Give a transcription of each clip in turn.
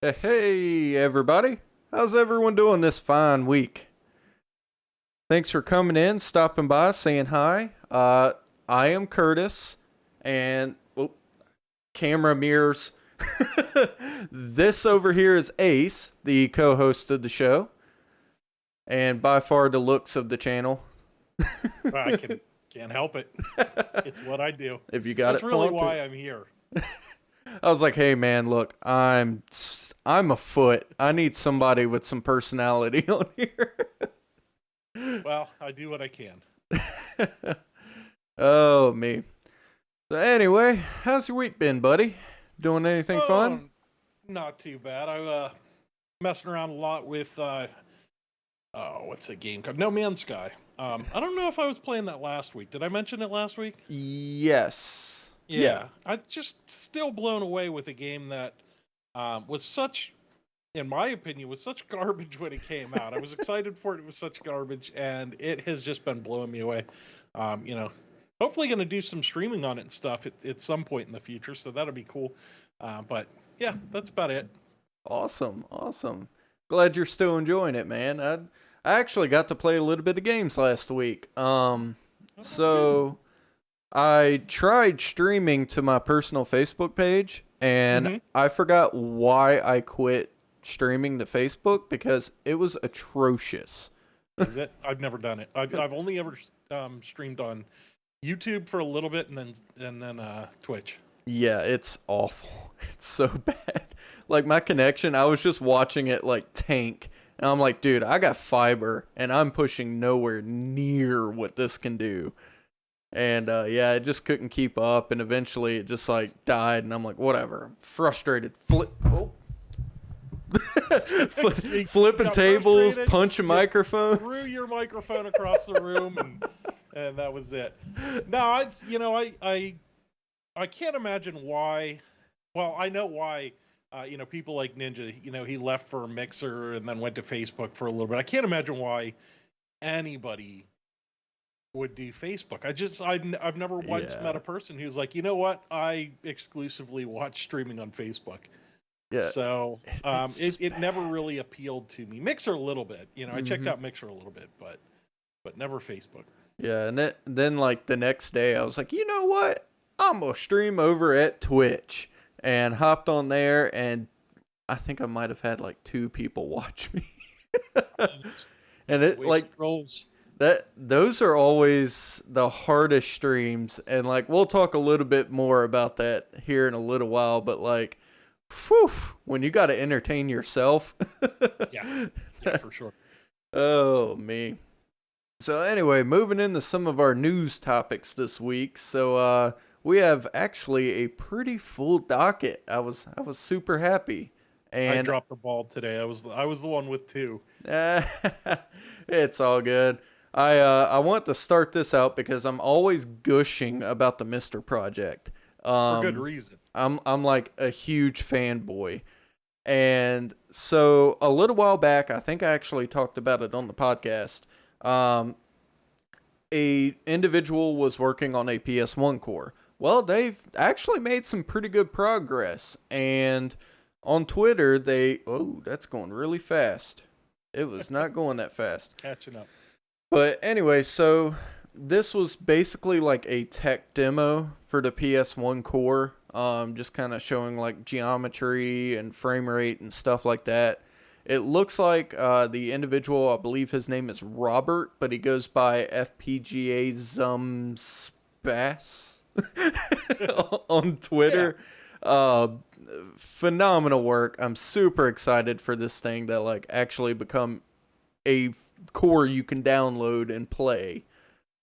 Hey, everybody. How's everyone doing this fine week? Thanks for coming in, stopping by, saying hi. I am Kurtis, and camera mirrors. This over here is Ace, the co-host of the show, and by far the looks of the channel. I can't help it. It's what I do. If you got That's it, really why I'm here. I was like, hey man, look, I'm a foot. I need somebody with some personality on here. Well, I do what I can. Oh, me. So anyway, how's your week been, buddy? Doing anything fun? Not too bad. I messing around a lot with what's that game called? No Man's Sky. I don't know if I was playing that last week. Did I mention it last week? Yes. Yeah. I just still blown away with a game that was such, in my opinion, was such garbage when it came out. I was excited for it. It was such garbage, and it has just been blowing me away. Hopefully going to do some streaming on it and stuff at some point in the future, so that'll be cool. But yeah, that's about it. Awesome. Glad you're still enjoying it, man. I actually got to play a little bit of games last week. So I tried streaming to my personal Facebook page, and I forgot why I quit streaming to Facebook because it was atrocious. Is it? I've never done it. I've only ever streamed on YouTube for a little bit, and then Twitch. Yeah, it's awful. It's so bad. Like my connection, I was just watching it like tank, and I'm like, dude, I got fiber, and I'm pushing nowhere near what this can do. And yeah, it just couldn't keep up, and eventually it just like died, and I'm like, whatever. I'm frustrated. Flipping tables, punching microphones. Threw your microphone across the room, and that was it. No, I can't imagine why. Well, I know why. People like Ninja. He left for Mixer and then went to Facebook for a little bit. I can't imagine why anybody would do Facebook. I've never once met a person who's like, you know what? I exclusively watch streaming on Facebook. Yeah. So it never really appealed to me. Mixer a little bit. I checked out Mixer a little bit, but never Facebook. Yeah, and then like the next day, I was like, you know what? I'm gonna stream over at Twitch, and hopped on there, and I think I might have had like 2 people watch me. And it like rolls. Those are always the hardest streams, and like we'll talk a little bit more about that here in a little while, but like whew, when you got to entertain yourself. yeah, for sure. Oh, me. So anyway, moving into some of our news topics this week. So we have actually a pretty full docket. I was super happy. And I dropped the ball today. I was the one with 2. It's all good. I want to start this out because I'm always gushing about the Mr. Project. For good reason. I'm like a huge fanboy. And so a little while back, I think I actually talked about it on the podcast. A individual was working on a PS1 core. Well, they've actually made some pretty good progress. And on Twitter, that's going really fast. It was not going that fast. Catching up. But anyway, so this was basically like a tech demo for the PS1 core, just kind of showing like geometry and frame rate and stuff like that. It looks like the individual, I believe his name is Robert, but he goes by FPGA Spass on Twitter. Yeah. Phenomenal work. I'm super excited for this thing that like actually become a core you can download and play.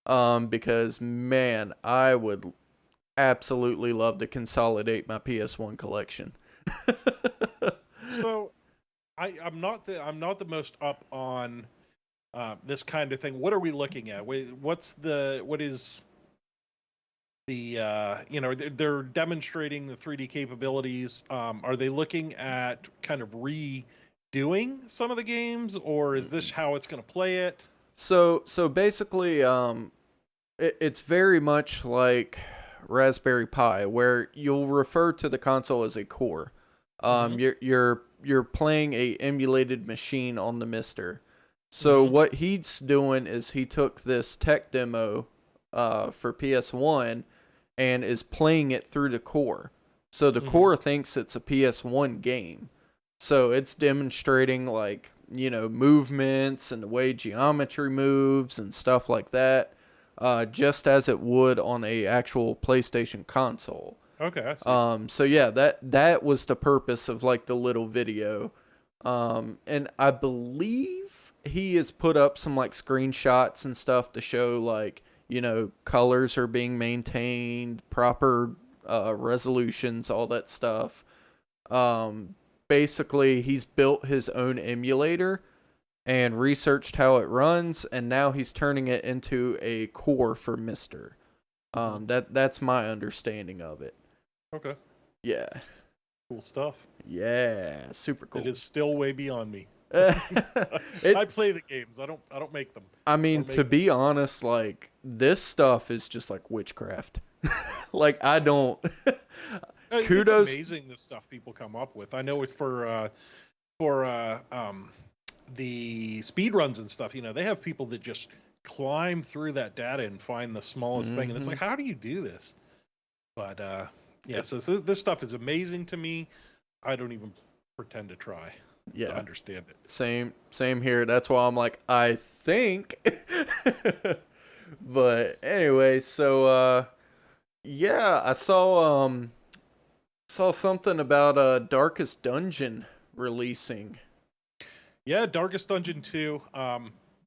Because man, I would absolutely love to consolidate my PS1 collection. So I'm not the most up on this kind of thing. What are we looking at? What is the they're demonstrating the 3D capabilities. Are they looking at kind of redoing some of the games, or is this how it's going to play it? So basically, it's very much like Raspberry Pi, where you'll refer to the console as a core. Your you're playing a emulated machine on the Mister. So what he's doing is he took this tech demo for PS1 and is playing it through the core. So the core thinks it's a PS1 game. So it's demonstrating like, movements and the way geometry moves and stuff like that, just as it would on a actual PlayStation console. Okay, I see. So yeah, that was the purpose of like the little video. And I believe he has put up some like screenshots and stuff to show like, colors are being maintained, proper resolutions, all that stuff. Basically, he's built his own emulator and researched how it runs, and now he's turning it into a core for Mister. That's my understanding of it. Okay. Yeah. Cool stuff. Yeah, super cool. It is still way beyond me. I play the games. I don't make them. I mean, to be honest, like this stuff is just like witchcraft. Like I don't. Kudos. It's amazing the stuff people come up with. I know it's for the speed runs and stuff. They have people that just climb through that data and find the smallest thing, and it's like, how do you do this? But yeah, so this stuff is amazing to me. I don't even pretend to try. To understand it. Same here. That's why I'm like, I think. But anyway, so yeah, I saw something about Darkest Dungeon releasing. Yeah, Darkest Dungeon 2.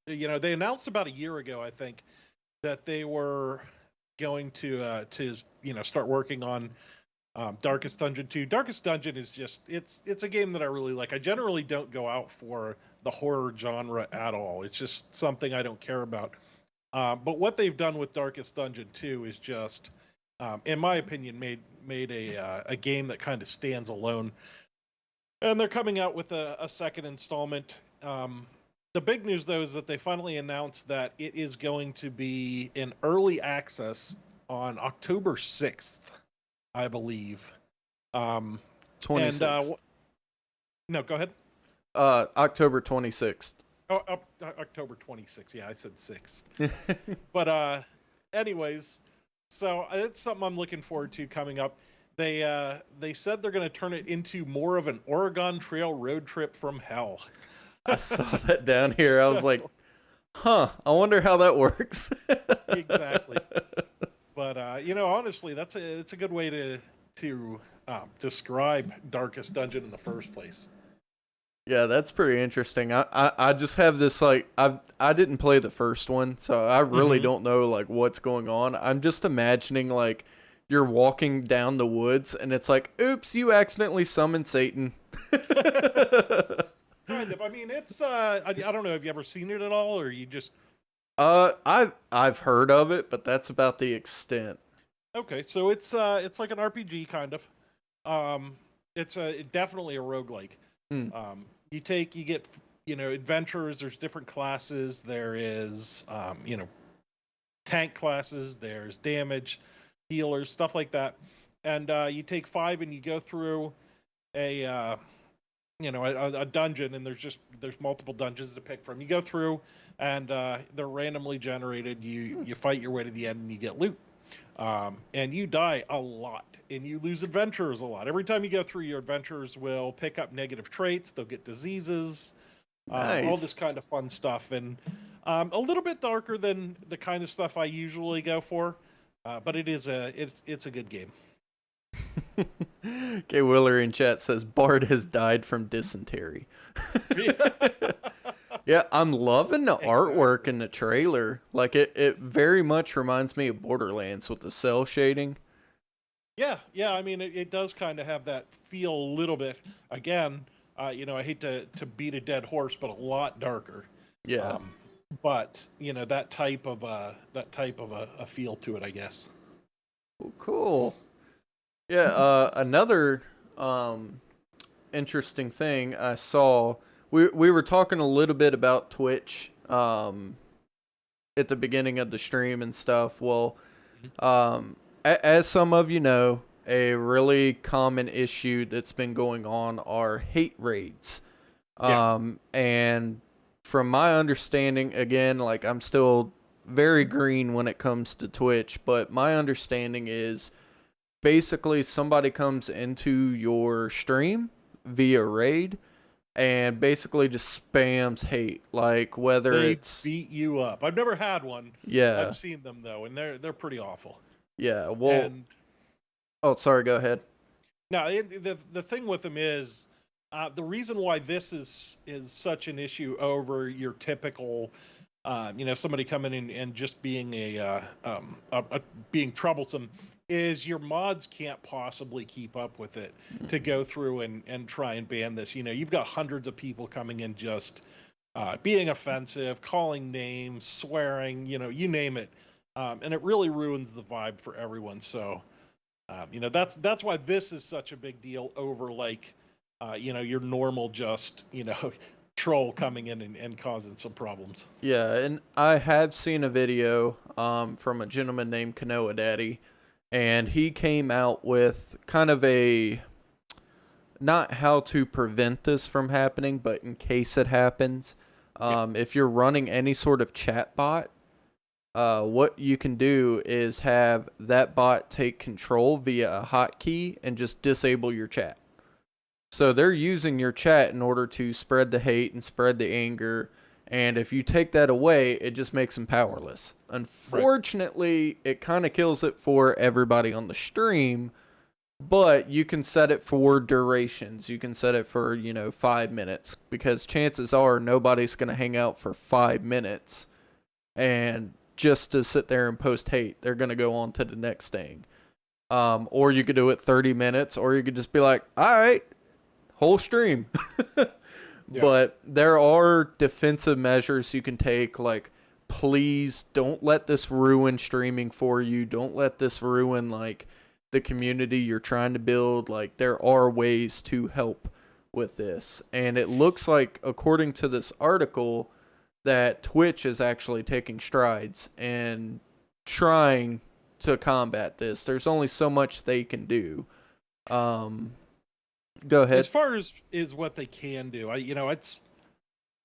They announced about a year ago, I think, that they were going to start working on Darkest Dungeon 2. Darkest Dungeon is just it's a game that I really like. I generally don't go out for the horror genre at all. It's just something I don't care about. But what they've done with Darkest Dungeon 2 is just, in my opinion, made a game that kind of stands alone. And they're coming out with a second installment. The big news, though, is that they finally announced that it is going to be in early access on October 6th. I believe. 26th. No, go ahead. October 26th. Oh, October 26th. Yeah, I said 6th. But anyways, so it's something I'm looking forward to coming up. They said they're going to turn it into more of an Oregon Trail road trip from hell. I saw that down here. I was like, I wonder how that works. Exactly. But honestly, it's a good way to describe Darkest Dungeon in the first place. Yeah, that's pretty interesting. I just have this like I didn't play the first one, so I really don't know like what's going on. I'm just imagining like you're walking down the woods and it's like, oops, you accidentally summoned Satan. Kind of. I mean, it's I don't know. Have you ever seen it at all, or you just? I've heard of it, but that's about the extent. Okay, so it's like an RPG kind of. It's definitely a roguelike. You get adventurers. There's different classes. There is tank classes. There's damage, healers, stuff like that. And you take 5 and you go through a dungeon, and there's multiple dungeons to pick from. You go through, and they're randomly generated. You fight your way to the end, and you get loot. And you die a lot, and you lose adventurers a lot. Every time you go through, your adventurers will pick up negative traits. They'll get diseases, nice. All this kind of fun stuff, and a little bit darker than the kind of stuff I usually go for. But it's a good game. Okay, Willer in chat says Bard has died from dysentery. Yeah, I'm loving the artwork in the trailer. Like it very much reminds me of Borderlands with the cell shading. Yeah. I mean, it does kind of have that feel a little bit. Again, I hate to beat a dead horse, but a lot darker. Yeah. But that type of a feel to it, I guess. Cool. Yeah. Another interesting thing I saw. We were talking a little bit about Twitch at the beginning of the stream and stuff. Well, as some of you know, a really common issue that's been going on are hate raids. And from my understanding, again, like I'm still very green when it comes to Twitch, but my understanding is basically somebody comes into your stream via raid and basically just spams hate, like whether They it's beat you up. I've never had one. Yeah. I've seen them though, and they're pretty awful. Yeah, well, And oh, sorry, go ahead. now the thing with them is the reason why this is such an issue over your typical, somebody coming in and just being being troublesome, is your mods can't possibly keep up with it to go through and try and ban this. You've got hundreds of people coming in just being offensive, calling names, swearing, you name it, and it really ruins the vibe for everyone. So, that's why this is such a big deal over like, your normal just, troll coming in and causing some problems. Yeah, and I have seen a video from a gentleman named Kanoa Daddy, and he came out with kind of a, not how to prevent this from happening, but in case it happens, if you're running any sort of chat bot, what you can do is have that bot take control via a hotkey and just disable your chat. So they're using your chat in order to spread the hate and spread the anger. And if you take that away, it just makes them powerless. Unfortunately, It kind of kills it for everybody on the stream. But you can set it for durations. You can set it for, 5 minutes. Because chances are nobody's going to hang out for 5 minutes. And just to sit there and post hate. They're going to go on to the next thing. Or you could do it 30 minutes. Or you could just be like, all right. Whole stream. But there are defensive measures you can take, like please don't let this ruin streaming for you. Don't let this ruin like the community you're trying to build. Like there are ways to help with this. And it looks like, according to this article, that Twitch is actually taking strides and trying to combat this. There's only so much they can do. Go ahead. As far as is what they can do,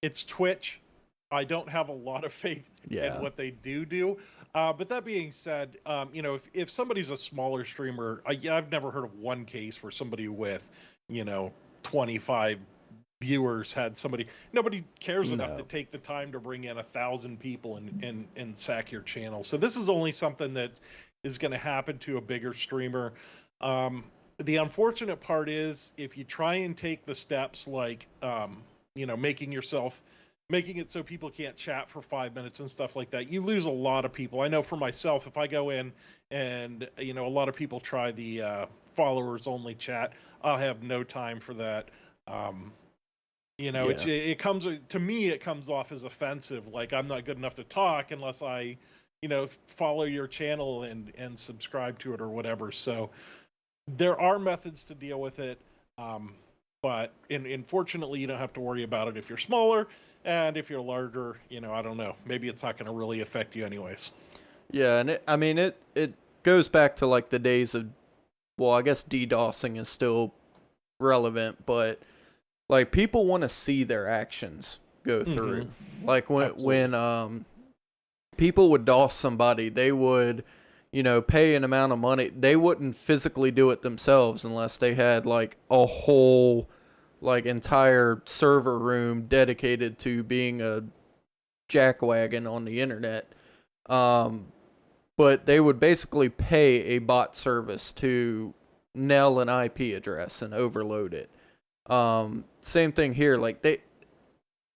it's Twitch. I don't have a lot of faith in what they do. But that being said, if somebody's a smaller streamer, I've never heard of one case where somebody with, 25 viewers had somebody. Nobody cares enough to take the time to bring in 1,000 people and sack your channel. So this is only something that is going to happen to a bigger streamer. The unfortunate part is if you try and take the steps like, making it so people can't chat for 5 minutes and stuff like that, you lose a lot of people. I know for myself, if I go in and, a lot of people try the followers only chat, I'll have no time for that. It comes, to me, it comes off as offensive. Like I'm not good enough to talk unless I, follow your channel and subscribe to it or whatever. So, there are methods to deal with it, but unfortunately, you don't have to worry about it if you're smaller, and if you're larger, I don't know. Maybe it's not going to really affect you anyways. Yeah, and it goes back to like the days of, well, I guess DDoSing is still relevant, but like people want to see their actions go through. Mm-hmm. Like when people would DOS somebody, they would pay an amount of money. They wouldn't physically do it themselves unless they had like a whole like entire server room dedicated to being a jackwagon on the internet. But they would basically pay a bot service to nail an IP address and overload it. Same thing here. Like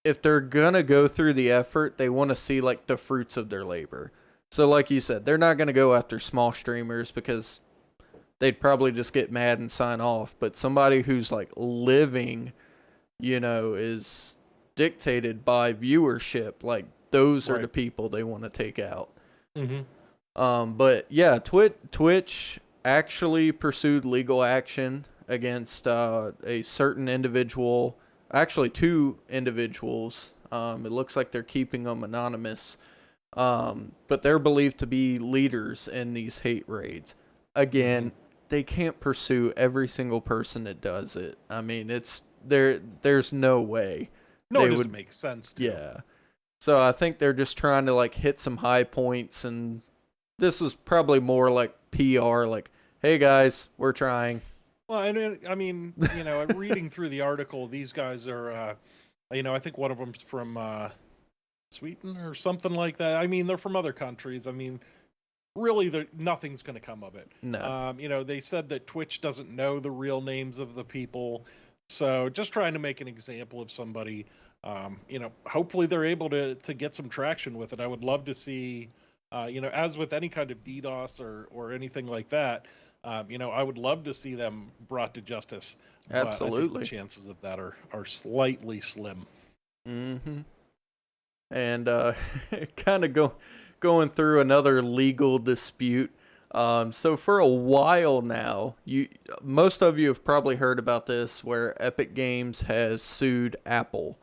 if they're gonna go through the effort, they want to see like the fruits of their labor. So like you said, they're not going to go after small streamers because they'd probably just get mad and sign off. But somebody who's like living, is dictated by viewership. Like those are the people they want to take out. Mm-hmm. But yeah, Twitch actually pursued legal action against a certain individual, actually 2 individuals. It looks like they're keeping them anonymous. But they're believed to be leaders in these hate raids. Again, they can't pursue every single person that does it. I mean, there's no way. No, it doesn't make sense to. Yeah. So I think they're just trying to like hit some high points, and this is probably more like PR, like, hey guys, we're trying. Well, I mean, reading through the article, these guys are, I think one of them's from Sweden or something like that. I mean, they're from other countries. I mean, really, nothing's going to come of it. No. They said that Twitch doesn't know the real names of the people, so just trying to make an example of somebody. Hopefully they're able to get some traction with it. I would love to see, as with any kind of DDoS or anything like that, I would love to see them brought to justice. Absolutely. But I think the chances of that are slightly slim. Mm-hmm. And kind of going through another legal dispute. So for a while now, most of you have probably heard about this, where Epic Games has sued Apple.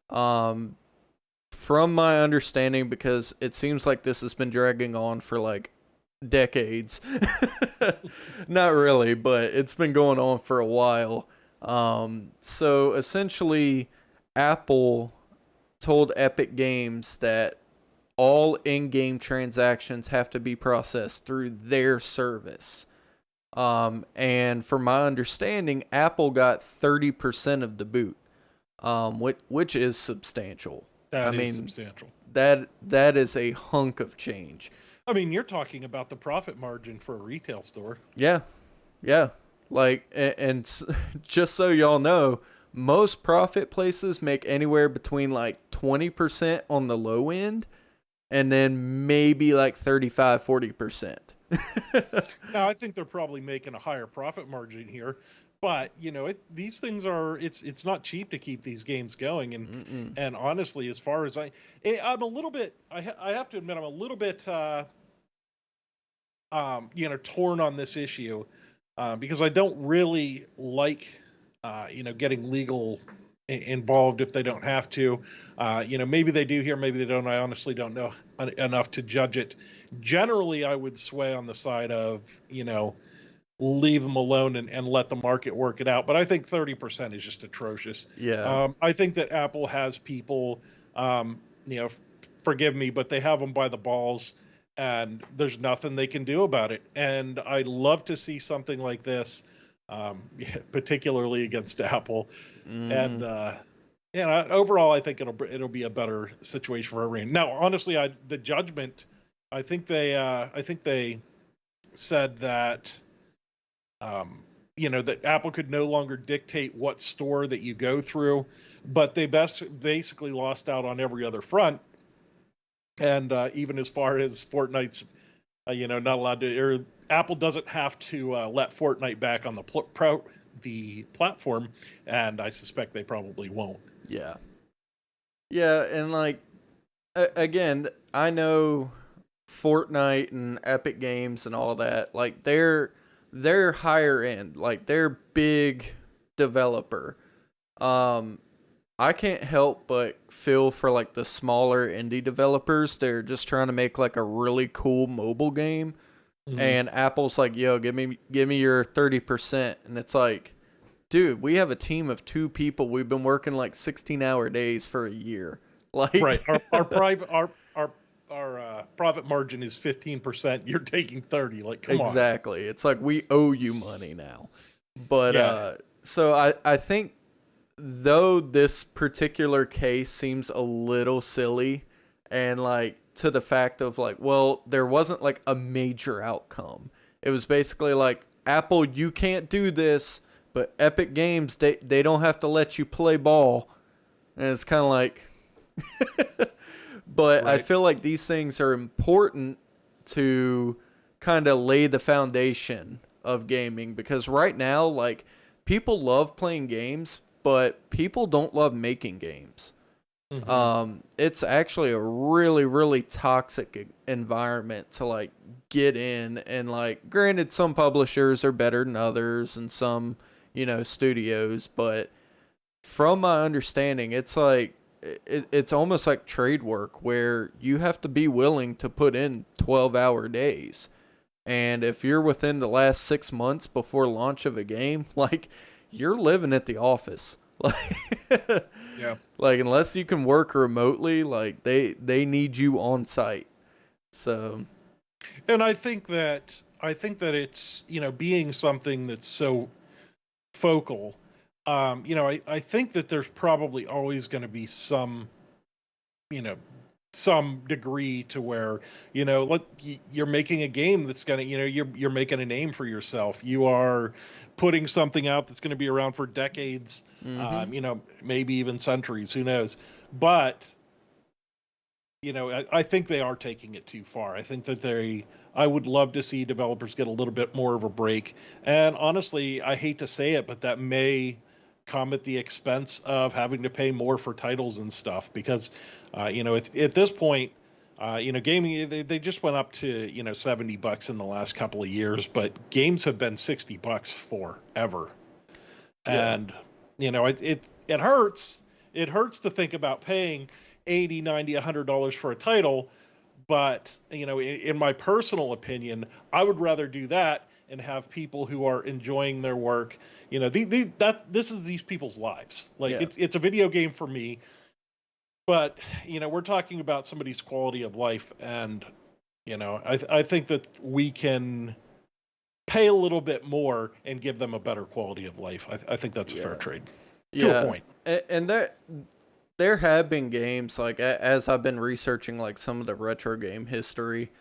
From my understanding, because it seems like this has been dragging on for like decades. Not really, but it's been going on for a while. So essentially, Apple told Epic Games that all in-game transactions have to be processed through their service. And from my understanding, Apple got 30% of the boot. Which is substantial. That is substantial. That is a hunk of change. I mean, you're talking about the profit margin for a retail store. Yeah. Like, and just so y'all know, most profit places make anywhere between like 20% on the low end, and then maybe like 35-40%. Now, I think they're probably making a higher profit margin here. But these things are it's not cheap to keep these games going, and honestly, as far as I'm a little bit, I have to admit I'm a little bit torn on this issue, because I don't really like getting legal involved if they don't have to. Maybe they do here, maybe they don't. I honestly don't know enough to judge it. Generally, I would sway on the side of leave them alone and let the market work it out. But I think 30% is just atrocious. Yeah. I think that Apple has people, forgive me, but they have them by the balls, and there's nothing they can do about it. And I'd love to see something like this, particularly against Apple. And overall, I think it'll be a better situation for everyone. Now, honestly, the judgment, I think they said that. That Apple could no longer dictate what store that you go through, but they basically lost out on every other front. And even as far as Fortnite's, not allowed to, or Apple doesn't have to let Fortnite back on the platform, and I suspect they probably won't. Yeah. Yeah, and like, again, I know Fortnite and Epic Games and all that, like they're higher end, like they're big developer. I can't help but feel for like the smaller indie developers. They're just trying to make like a really cool mobile game, and Apple's like, yo, give me your 30%, and it's like, dude, we have a team of 2 people. We've been working like 16-hour days for a year. Like, right, our profit margin is 15%. You're taking 30. Like, come on. Exactly. It's like we owe you money now. But so I think, though this particular case seems a little silly, and like to the fact of like, well, there wasn't like a major outcome. It was basically like, Apple, you can't do this, but Epic Games, they don't have to let you play ball. And it's kind of like, but right. I feel like these things are important to kind of lay the foundation of gaming, because right now, like, people love playing games, but people don't love making games. It's actually a really, really toxic environment to like get in, and like, granted, some publishers are better than others and some, studios, but from my understanding, it's like, it's almost like trade work, where you have to be willing to put in 12-hour days. And if you're within the last 6 months before launch of a game, like, you're living at the office. Like, Yeah. like, unless you can work remotely, like, they need you on site. So, And I think that it's, being something that's so focal, I think that there's probably always going to be some, you know, some degree to where, look, you're making a game that's going to, you're making a name for yourself. You are putting something out that's going to be around for decades, maybe even centuries, who knows. But, I think they are taking it too far. I think that I would love to see developers get a little bit more of a break. And honestly, I hate to say it, but that may come at the expense of having to pay more for titles and stuff because, at this point, gaming, they just went up to, $70 in the last couple of years, but games have been $60 forever. Yeah. And, it hurts. It hurts to think about paying $80, $90, $100 for a title. But, in my personal opinion, I would rather do that and have people who are enjoying their work. This is these people's lives. Like, Yeah. it's a video game for me. But, we're talking about somebody's quality of life. And, I think that we can pay a little bit more and give them a better quality of life. I think that's a fair trade. To a point. And there have been games, like, as I've been researching, like, some of the retro game history,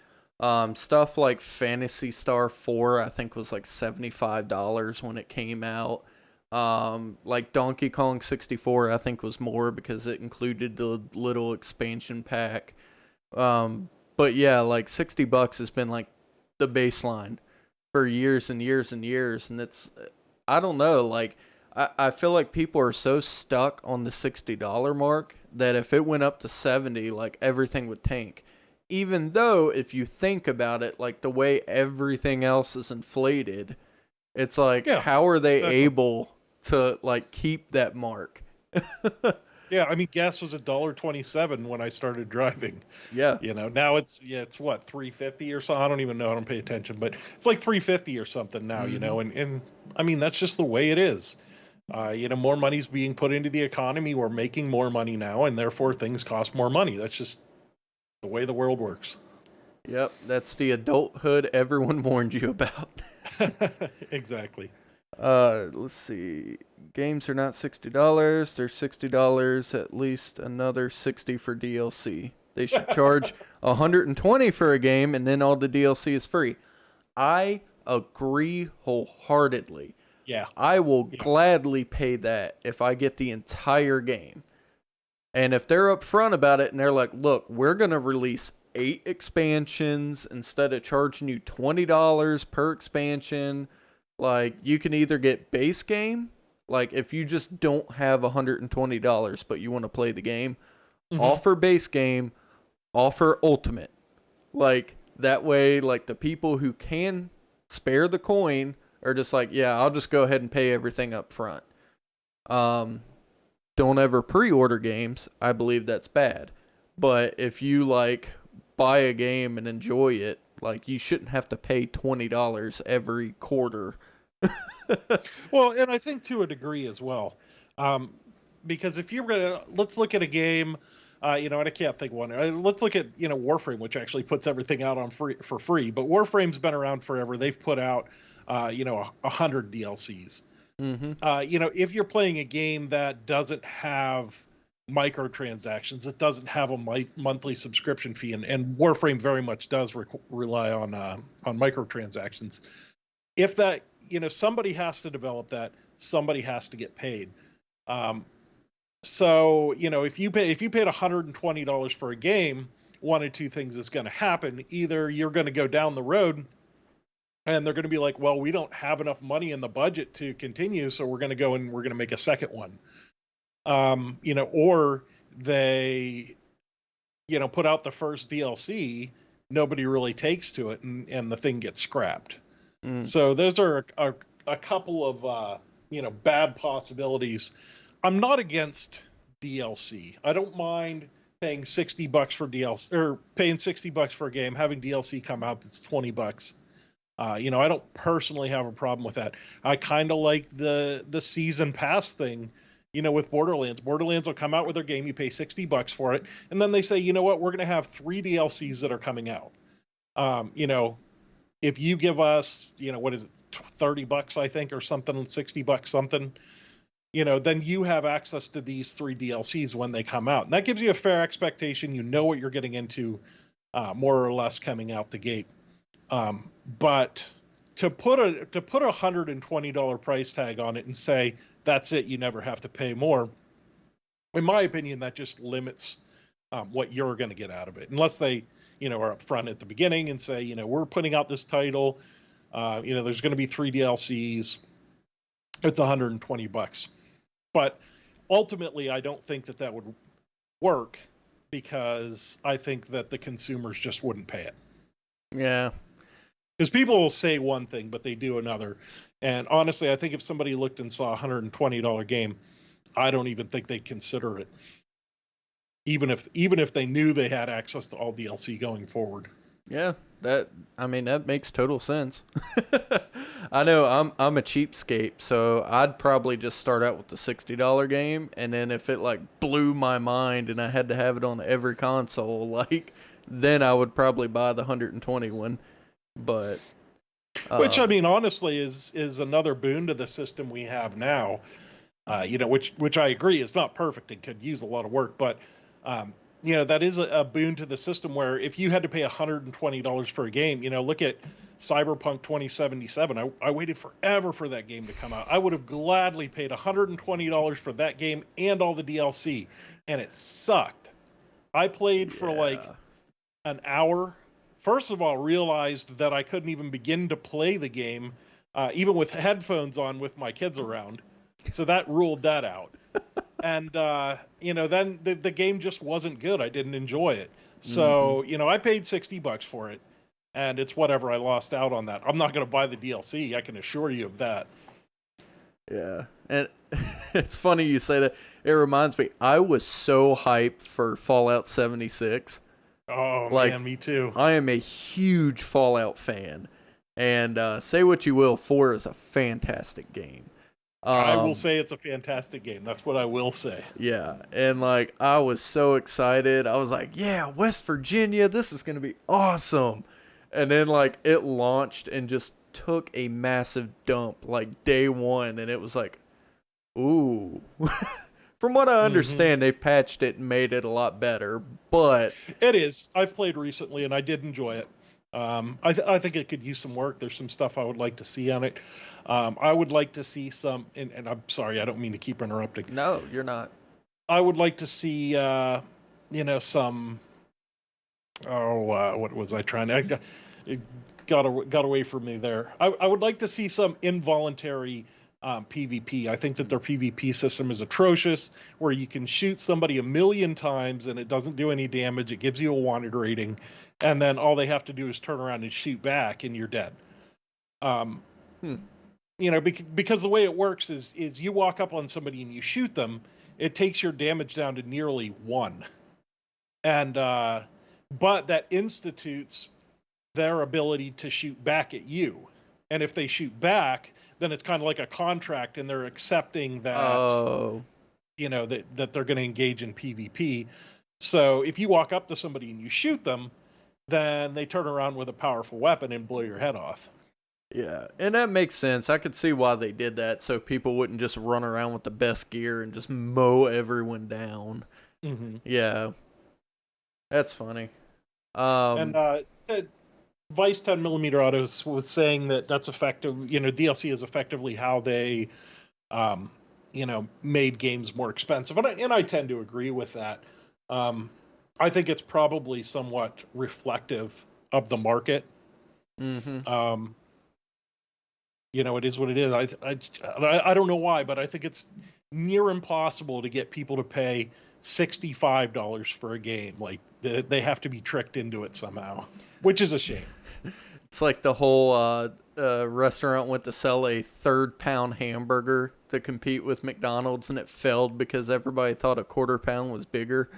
stuff like Phantasy Star 4, I think was like $75 when it came out. Like Donkey Kong 64, I think was more because it included the little expansion pack. But yeah, like $60 has been like the baseline for years and years and years. And I don't know, like, I feel like people are so stuck on the $60 mark that if it went up to 70, like, everything would tank. Even though, if you think about it, like, the way everything else is inflated, it's like, how are they able to, like, keep that mark? Yeah, I mean, gas was $1.27 when I started driving. Yeah. Now it's what, $3.50 or so. I don't even know. I don't pay attention, but it's like $3.50 or something now. And I mean, that's just the way it is. More money's being put into the economy. We're making more money now, and therefore things cost more money. That's just the way the world works. Yep, that's the adulthood everyone warned you about. Exactly. Let's see. Games are not $60. They're $60, at least another $60 for DLC. They should charge $120 for a game, and then all the DLC is free. I agree wholeheartedly. Yeah. I will gladly pay that if I get the entire game. And if they're upfront about it and they're like, look, we're going to release 8 expansions instead of charging you $20 per expansion. Like, you can either get base game, like if you just don't have $120 but you want to play the game, offer base game, offer ultimate. Like, that way, like, the people who can spare the coin are just like, yeah, I'll just go ahead and pay everything up front. Don't ever pre-order games. I believe that's bad. But if you, like, buy a game and enjoy it, like, you shouldn't have to pay $20 every quarter. Well, and I think to a degree as well. Because if you're let's look at a game, and I can't think of one. Let's look at, Warframe, which actually puts everything out on for free. But Warframe's been around forever. They've put out, 100 DLCs. If you're playing a game that doesn't have microtransactions, it doesn't have a monthly subscription fee, and Warframe very much does rely on microtransactions. If that, somebody has to develop that, somebody has to get paid. So, if you paid $120 for a game, one of two things is going to happen. Either you're going to go down the road and they're going to be like, well, we don't have enough money in the budget to continue, so we're going to go and we're going to make a second one. Or they, put out the first DLC, nobody really takes to it, and the thing gets scrapped. So those are a couple of, bad possibilities. I'm not against DLC. I don't mind paying $60 for DLC, or paying $60 for a game, having DLC come out that's $20. I don't personally have a problem with that. I kind of like the season pass thing, with Borderlands. Borderlands will come out with their game, you pay $60 for it, and then they say, you know what, we're going to have 3 DLCs that are coming out. If you give us, what is it, $30, I think, or something, $60 something, then you have access to these 3 DLCs when they come out. And that gives you a fair expectation. You know what you're getting into, more or less coming out the gate. But to put a $120 price tag on it and say, that's it, you never have to pay more, in my opinion, that just limits what you're going to get out of it. Unless they, are upfront at the beginning and say, we're putting out this title, there's going to be 3 DLCs. It's $120. But ultimately, I don't think that would work, because I think that the consumers just wouldn't pay it. Yeah. Because people will say one thing, but they do another. And honestly, I think if somebody looked and saw a $120 game, I don't even think they'd consider it. Even if they knew they had access to all DLC going forward. Yeah, that makes total sense. I know I'm a cheapskate, so I'd probably just start out with the $60 game, and then if it blew my mind and I had to have it on every console, then I would probably buy the 120 one. But which honestly is another boon to the system we have now. Which I agree is not perfect and could use a lot of work, but that is a boon to the system, where if you had to pay $120 for a game, look at Cyberpunk 2077. I waited forever for that game to come out. I would have gladly paid $120 for that game and all the DLC, and it sucked. I played for an hour. First of all, realized that I couldn't even begin to play the game, even with headphones on with my kids around. So that ruled that out. And, then the game just wasn't good. I didn't enjoy it. So, I paid $60 for it, and it's whatever I lost out on that. I'm not going to buy the DLC. I can assure you of that. Yeah. And it's funny you say that. It reminds me, I was so hyped for Fallout 76. Oh, man, me too. I am a huge Fallout fan. And say what you will, 4 is a fantastic game. I will say it's a fantastic game. That's what I will say. Yeah, and I was so excited. I was like, yeah, West Virginia, this is going to be awesome. And then it launched and just took a massive dump day one, and it was ooh. From what I understand, they've patched it and made it a lot better, but it is. I've played recently and I did enjoy it. I think it could use some work. There's some stuff I would like to see on it. I would like to see some, and I'm sorry, I don't mean to keep interrupting. No, you're not. I would like to see, some, what was I trying to, it got away from me there. I would like to see some involuntary PvP. I think that their PvP system is atrocious, where you can shoot somebody 1,000,000 times and it doesn't do any damage. It gives you a wanted rating, and then all they have to do is turn around and shoot back, and you're dead. Because the way it works is you walk up on somebody and you shoot them, it takes your damage down to nearly 1, and but that institutes their ability to shoot back at you, and if they shoot back, then it's kind of like a contract, and they're accepting that, that they're going to engage in PvP. So if you walk up to somebody and you shoot them, then they turn around with a powerful weapon and blow your head off. Yeah, and that makes sense. I could see why they did that, so people wouldn't just run around with the best gear and just mow everyone down. Mm-hmm. Yeah, that's funny. And Vice 10mm Autos was saying that that's effective. DLC is effectively how they, made games more expensive, and I tend to agree with that. I think it's probably somewhat reflective of the market. Mm-hmm. It is what it is. I don't know why, but I think it's near impossible to get people to pay $65 for a game. They have to be tricked into it somehow, which is a shame. It's like the whole restaurant went to sell a 3rd-pound hamburger to compete with McDonald's, and it failed because everybody thought a 1/4 pound was bigger.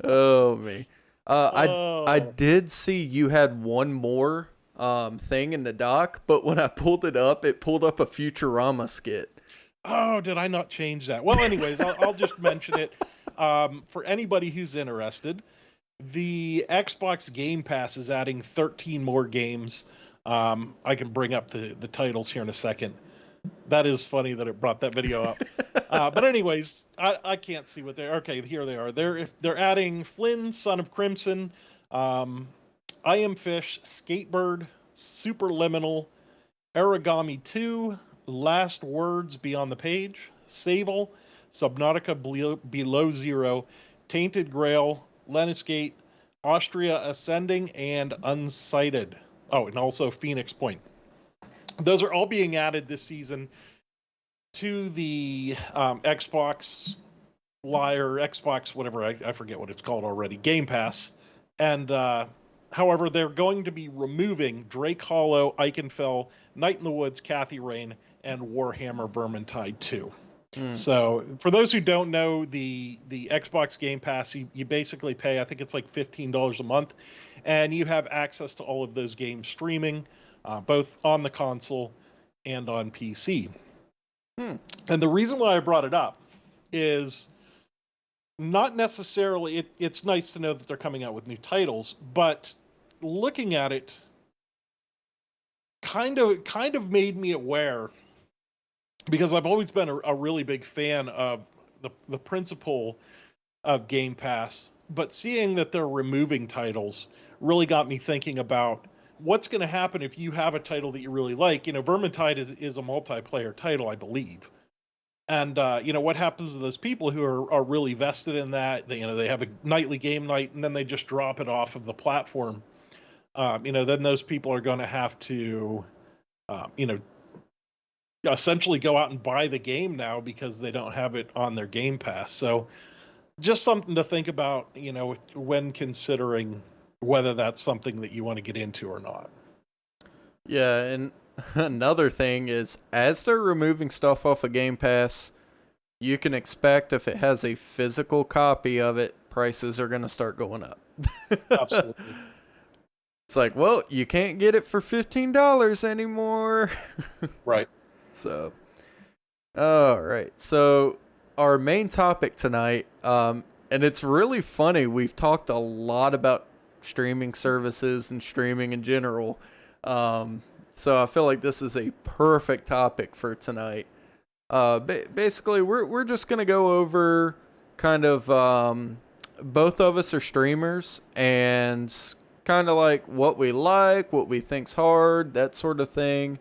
Oh, me. I did see you had one more thing in the doc, but when I pulled it up a Futurama skit. Oh, did I not change that? Well, anyways, I'll just mention it. For anybody who's interested, the Xbox Game Pass is adding 13 more games. I can bring up the titles here in a second. That is funny that it brought that video up. But anyways, I can't see what they're... Okay, here they are. They're adding Flynn, Son of Crimson, I Am Fish, Skatebird, Superliminal, Origami 2, Last Words Beyond the Page, Sable, Subnautica Below Zero, Tainted Grail, Lennisgate, Austria Ascending, and Unsighted. Oh, and also Phoenix Point. Those are all being added this season to the Xbox Live, or Xbox, whatever, I forget what it's called already, Game Pass. And however, they're going to be removing Drake Hollow, Eichenfell, Night in the Woods, Kathy Rain, and Warhammer Vermintide 2. So for those who don't know, the Xbox Game Pass, you basically pay, I think it's like $15 a month, and you have access to all of those games streaming, both on the console and on PC. And the reason why I brought it up is not necessarily, it's nice to know that they're coming out with new titles, but looking at it kind of made me aware, because I've always been a really big fan of the principle of Game Pass, but seeing that they're removing titles really got me thinking about what's going to happen if you have a title that you really like. You know, Vermintide is a multiplayer title, I believe. And, what happens to those people who are really vested in that? They have a nightly game night and then they just drop it off of the platform. Then those people are going to have to, essentially go out and buy the game now because they don't have it on their Game Pass. So just something to think about, when considering whether that's something that you want to get into or not. Yeah, and another thing is, as they're removing stuff off of Game Pass, you can expect if it has a physical copy of it, prices are going to start going up. Absolutely. It's like, well, you can't get it for $15 anymore. Right. So, all right. So our main topic tonight, and it's really funny. We've talked a lot about streaming services and streaming in general. So I feel like this is a perfect topic for tonight. Basically, we're just going to go over kind of, both of us are streamers, and kind of like what we like, what we think's hard, that sort of thing.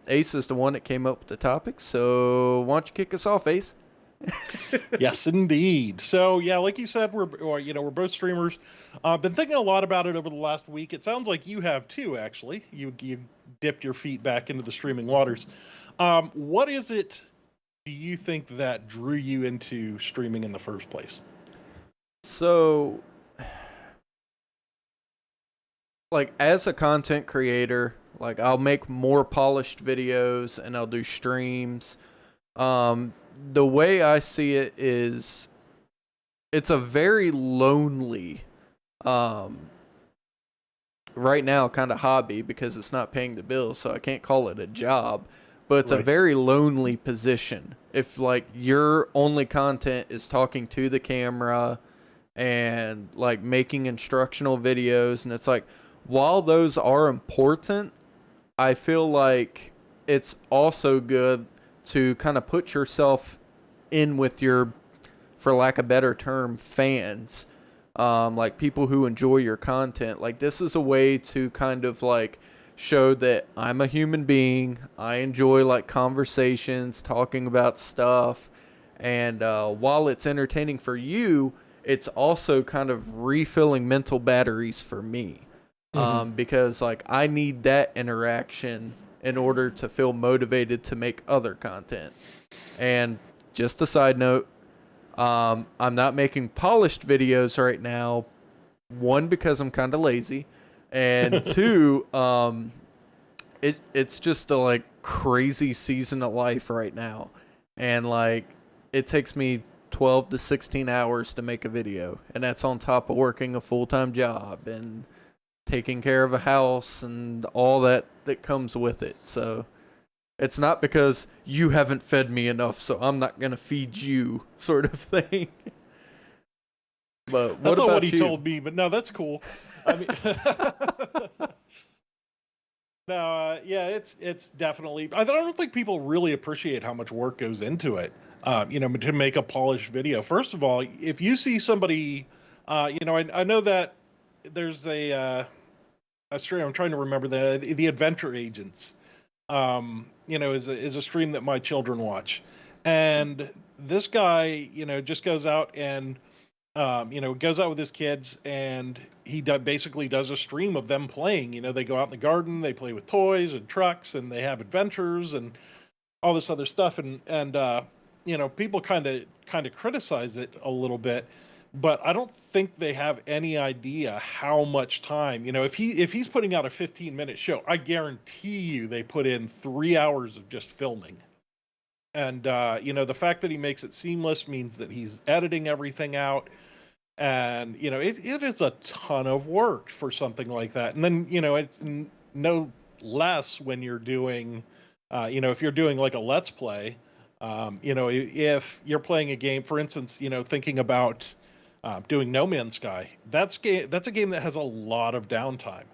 Ace is the one that came up with the topic, so why don't you kick us off, Ace? Yes, indeed. So yeah, like you said, we're both streamers. Been thinking a lot about it over the last week. It sounds like you have too, actually. You dipped your feet back into the streaming waters. What is it, do you think, that drew you into streaming in the first place? So, like, as a content creator, like, I'll make more polished videos and I'll do streams. The way I see it is, it's a very lonely, right now, kind of hobby, because it's not paying the bills, so I can't call it a job, but it's a very lonely position. If, like, your only content is talking to the camera and, like, making instructional videos, and it's like, while those are important, I feel like it's also good to kind of put yourself in with your, for lack of a better term, fans, like people who enjoy your content. Like, this is a way to kind of like show that I'm a human being. I enjoy like conversations, talking about stuff, and while it's entertaining for you, it's also kind of refilling mental batteries for me. Because like I need that interaction in order to feel motivated to make other content. And just a side note, I'm not making polished videos right now. One, because I'm kind of lazy, and two, it's just a like crazy season of life right now, and like it takes me 12 to 16 hours to make a video. And that's on top of working a full-time job and taking care of a house and all that comes with it. So it's not because you haven't fed me enough, so I'm not going to feed you sort of thing. But what that's about not what he you? told me, but no, that's cool. I mean, no, yeah, it's definitely. I don't think people really appreciate how much work goes into it. To make a polished video. First of all, if you see somebody, I know that there's a stream. I'm trying to remember the Adventure Agents. Is a stream that my children watch, and this guy, just goes out and. Goes out with his kids, and he basically does a stream of them playing. They go out in the garden, they play with toys and trucks, and they have adventures and all this other stuff. And people kind of criticize it a little bit, but I don't think they have any idea how much time. If he's putting out a 15-minute show, I guarantee you they put in 3 hours of just filming. And, the fact that he makes it seamless means that he's editing everything out. And, it is a ton of work for something like that. And then, it's no less when you're doing, if you're doing like a Let's Play, if you're playing a game, for instance, thinking about doing No Man's Sky, that's a game that has a lot of downtime.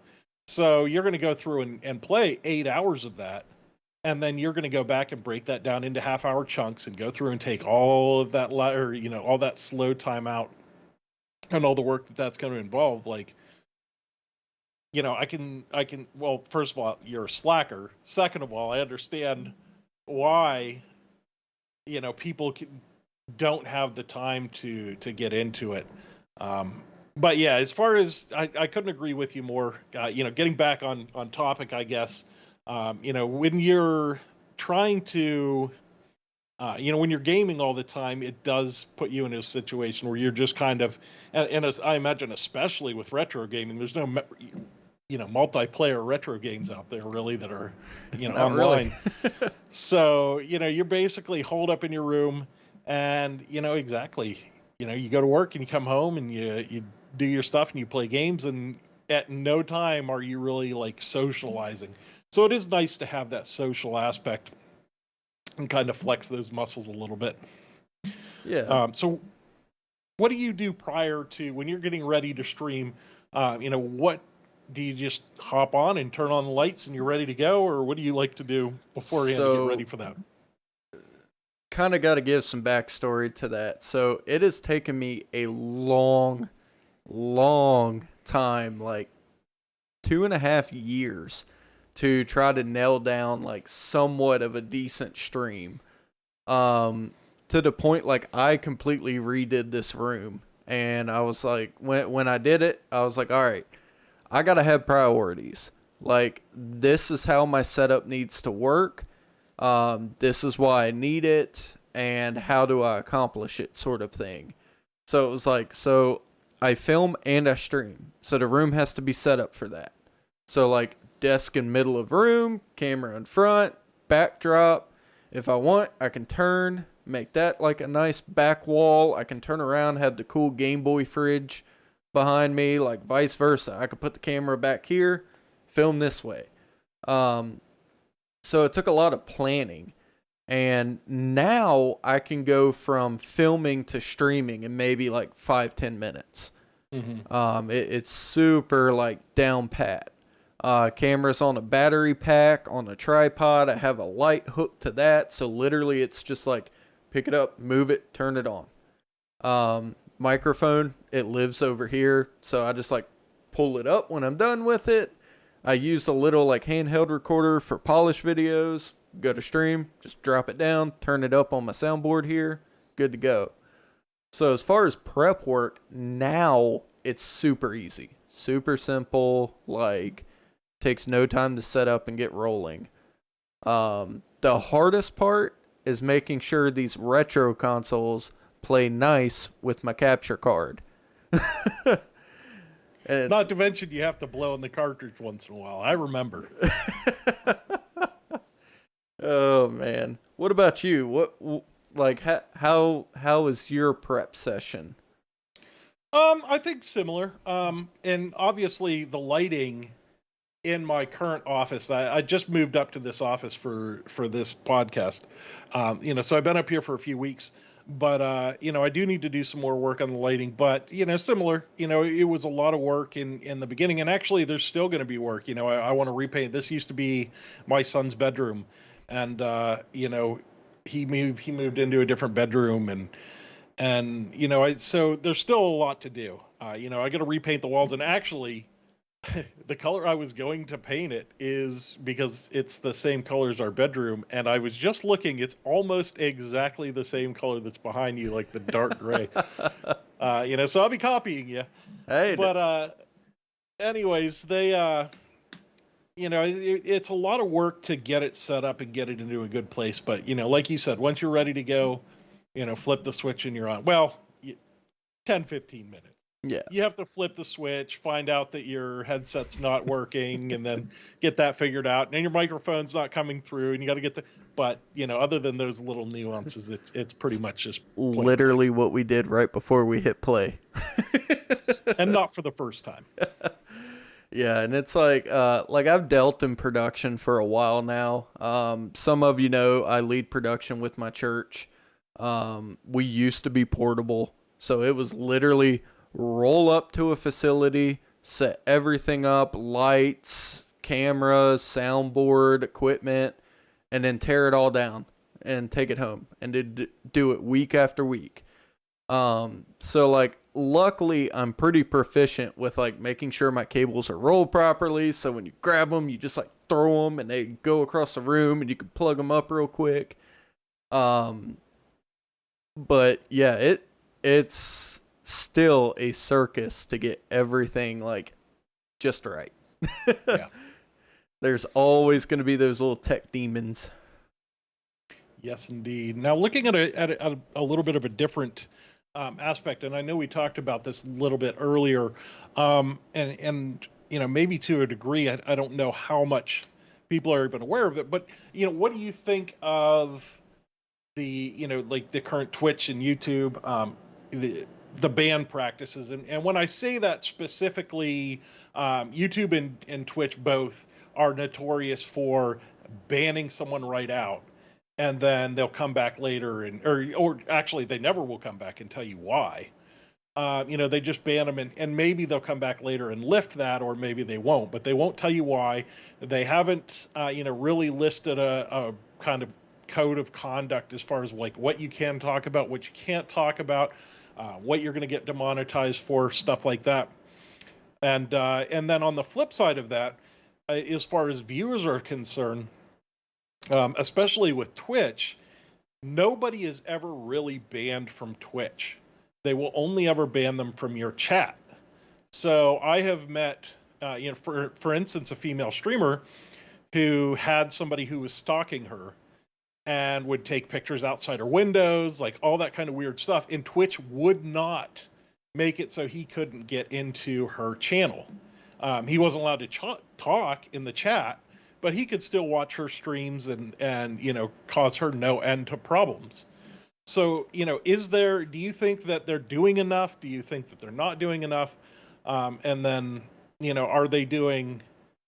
So you're going to go through and play 8 hours of that. And then you're going to go back and break that down into half-hour chunks and go through and take all of that, all that slow time out and all the work that's going to involve. Like, I can. Well, first of all, you're a slacker. Second of all, I understand why, people don't have the time to get into it. But yeah, as far as I couldn't agree with you more. Getting back on topic, I guess. When you're trying to, when you're gaming all the time, it does put you in a situation where you're just kind of, and as I imagine, especially with retro gaming, there's no, multiplayer retro games out there really that are, online. Really. So, you're basically holed up in your room and, exactly, you go to work and you come home and you do your stuff and you play games, and at no time are you really like socializing. So it is nice to have that social aspect and kind of flex those muscles a little bit. Yeah. So what do you do prior to when you're getting ready to stream? What do you just hop on and turn on the lights and you're ready to go? Or what do you like to do beforehand to get ready for that? Kind of got to give some backstory to that. So it has taken me a long time, like 2.5 years, to try to nail down like somewhat of a decent stream. To the point like I completely redid this room, and I was like, when I did it, I was like, all right, I gotta have priorities. Like, this is how my setup needs to work. This is why I need it, and how do I accomplish it, sort of thing. So it was like, so I film and I stream, so the room has to be set up for that. So like, desk in middle of room, camera in front, backdrop. If I want, I can turn, make that like a nice back wall. I can turn around, have the cool Game Boy fridge behind me, like vice versa. I could put the camera back here, film this way. So it took a lot of planning. And now I can go from filming to streaming in maybe like 5-10 minutes. Mm-hmm. It's super like down pat. Camera's on a battery pack on a tripod. I have a light hooked to that. So literally it's just like pick it up, move it, turn it on. Microphone, it lives over here. So I just like pull it up when I'm done with it. I use a little like handheld recorder for polish videos. Go to stream, just drop it down, turn it up on my soundboard here. Good to go. So as far as prep work, now it's super easy. Super simple, like takes no time to set up and get rolling. The hardest part is making sure these retro consoles play nice with my capture card. Not to mention you have to blow in the cartridge once in a while. I remember. Oh man. What about you? like how is your prep session? I think similar. And obviously the lighting in my current office, I just moved up to this office for this podcast. So I've been up here for a few weeks, but I do need to do some more work on the lighting. But similar. It was a lot of work in the beginning, and actually there's still going to be work. I want to repaint. This used to be my son's bedroom, and he moved into a different bedroom, and so there's still a lot to do. I got to repaint the walls, and actually, the color I was going to paint it is because it's the same color as our bedroom, and I was just looking. It's almost exactly the same color that's behind you, like the dark gray. So I'll be copying you. Hey, but anyways, they it's a lot of work to get it set up and get it into a good place. But like you said, once you're ready to go, flip the switch and you're on. Well, 10-15 minutes. Yeah. You have to flip the switch, find out that your headset's not working, and then get that figured out. And then your microphone's not coming through, and you got to get but other than those little nuances, it's pretty much just literally what we did right before we hit play. And not for the first time. Yeah, and it's like I've dealt in production for a while now. Some of I lead production with my church. We used to be portable, so it was literally roll up to a facility, set everything up, lights, cameras, soundboard, equipment, and then tear it all down and take it home, and do it week after week. So luckily I'm pretty proficient with making sure my cables are rolled properly, so when you grab them, you just throw them and they go across the room and you can plug them up real quick. But yeah, it's still a circus to get everything just right. Yeah. There's always going to be those little tech demons. Yes, indeed. Now, looking at a little bit of a different aspect, and I know we talked about this a little bit earlier, and maybe to a degree, I don't know how much people are even aware of it, but what do you think of the the current Twitch and YouTube, the ban practices? And when I say that specifically, YouTube and Twitch both are notorious for banning someone right out, and then they'll come back later or actually they never will come back and tell you why. They just ban them, and maybe they'll come back later and lift that, or maybe they won't, but they won't tell you why. They haven't really listed a kind of code of conduct as far as what you can talk about, what you can't talk about, what you're going to get demonetized for, stuff like that. And then on the flip side of that, as far as viewers are concerned, especially with Twitch, nobody is ever really banned from Twitch. They will only ever ban them from your chat. So I have met, for instance, a female streamer who had somebody who was stalking her and would take pictures outside her windows, all that kind of weird stuff. And Twitch would not make it so he couldn't get into her channel. He wasn't allowed to talk in the chat, but he could still watch her streams and cause her no end to problems. So, do you think that they're doing enough? Do you think that they're not doing enough? And then, are they doing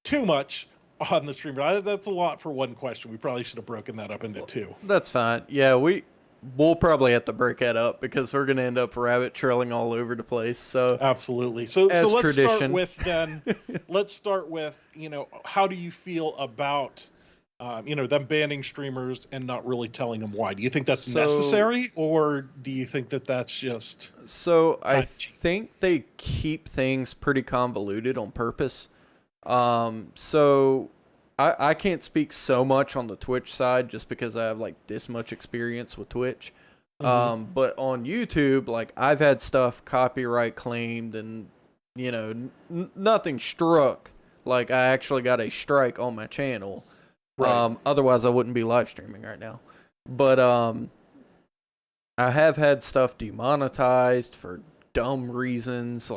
too much on the stream? That's a lot for one question. We probably should have broken that up into two. That's fine. Yeah, we'll probably have to break that up because we're going to end up rabbit trailing all over the place. So absolutely. So let's tradition. Start with then. Let's start with how do you feel about them banning streamers and not really telling them why? Do you think that's necessary, or do you think that that's just? So I think they keep things pretty convoluted on purpose. So I can't speak so much on the Twitch side just because I have this much experience with Twitch. Mm-hmm. But on YouTube, I've had stuff copyright claimed and, nothing struck. I actually got a strike on my channel. Right. Otherwise I wouldn't be live streaming right now. But, I have had stuff demonetized for dumb reasons.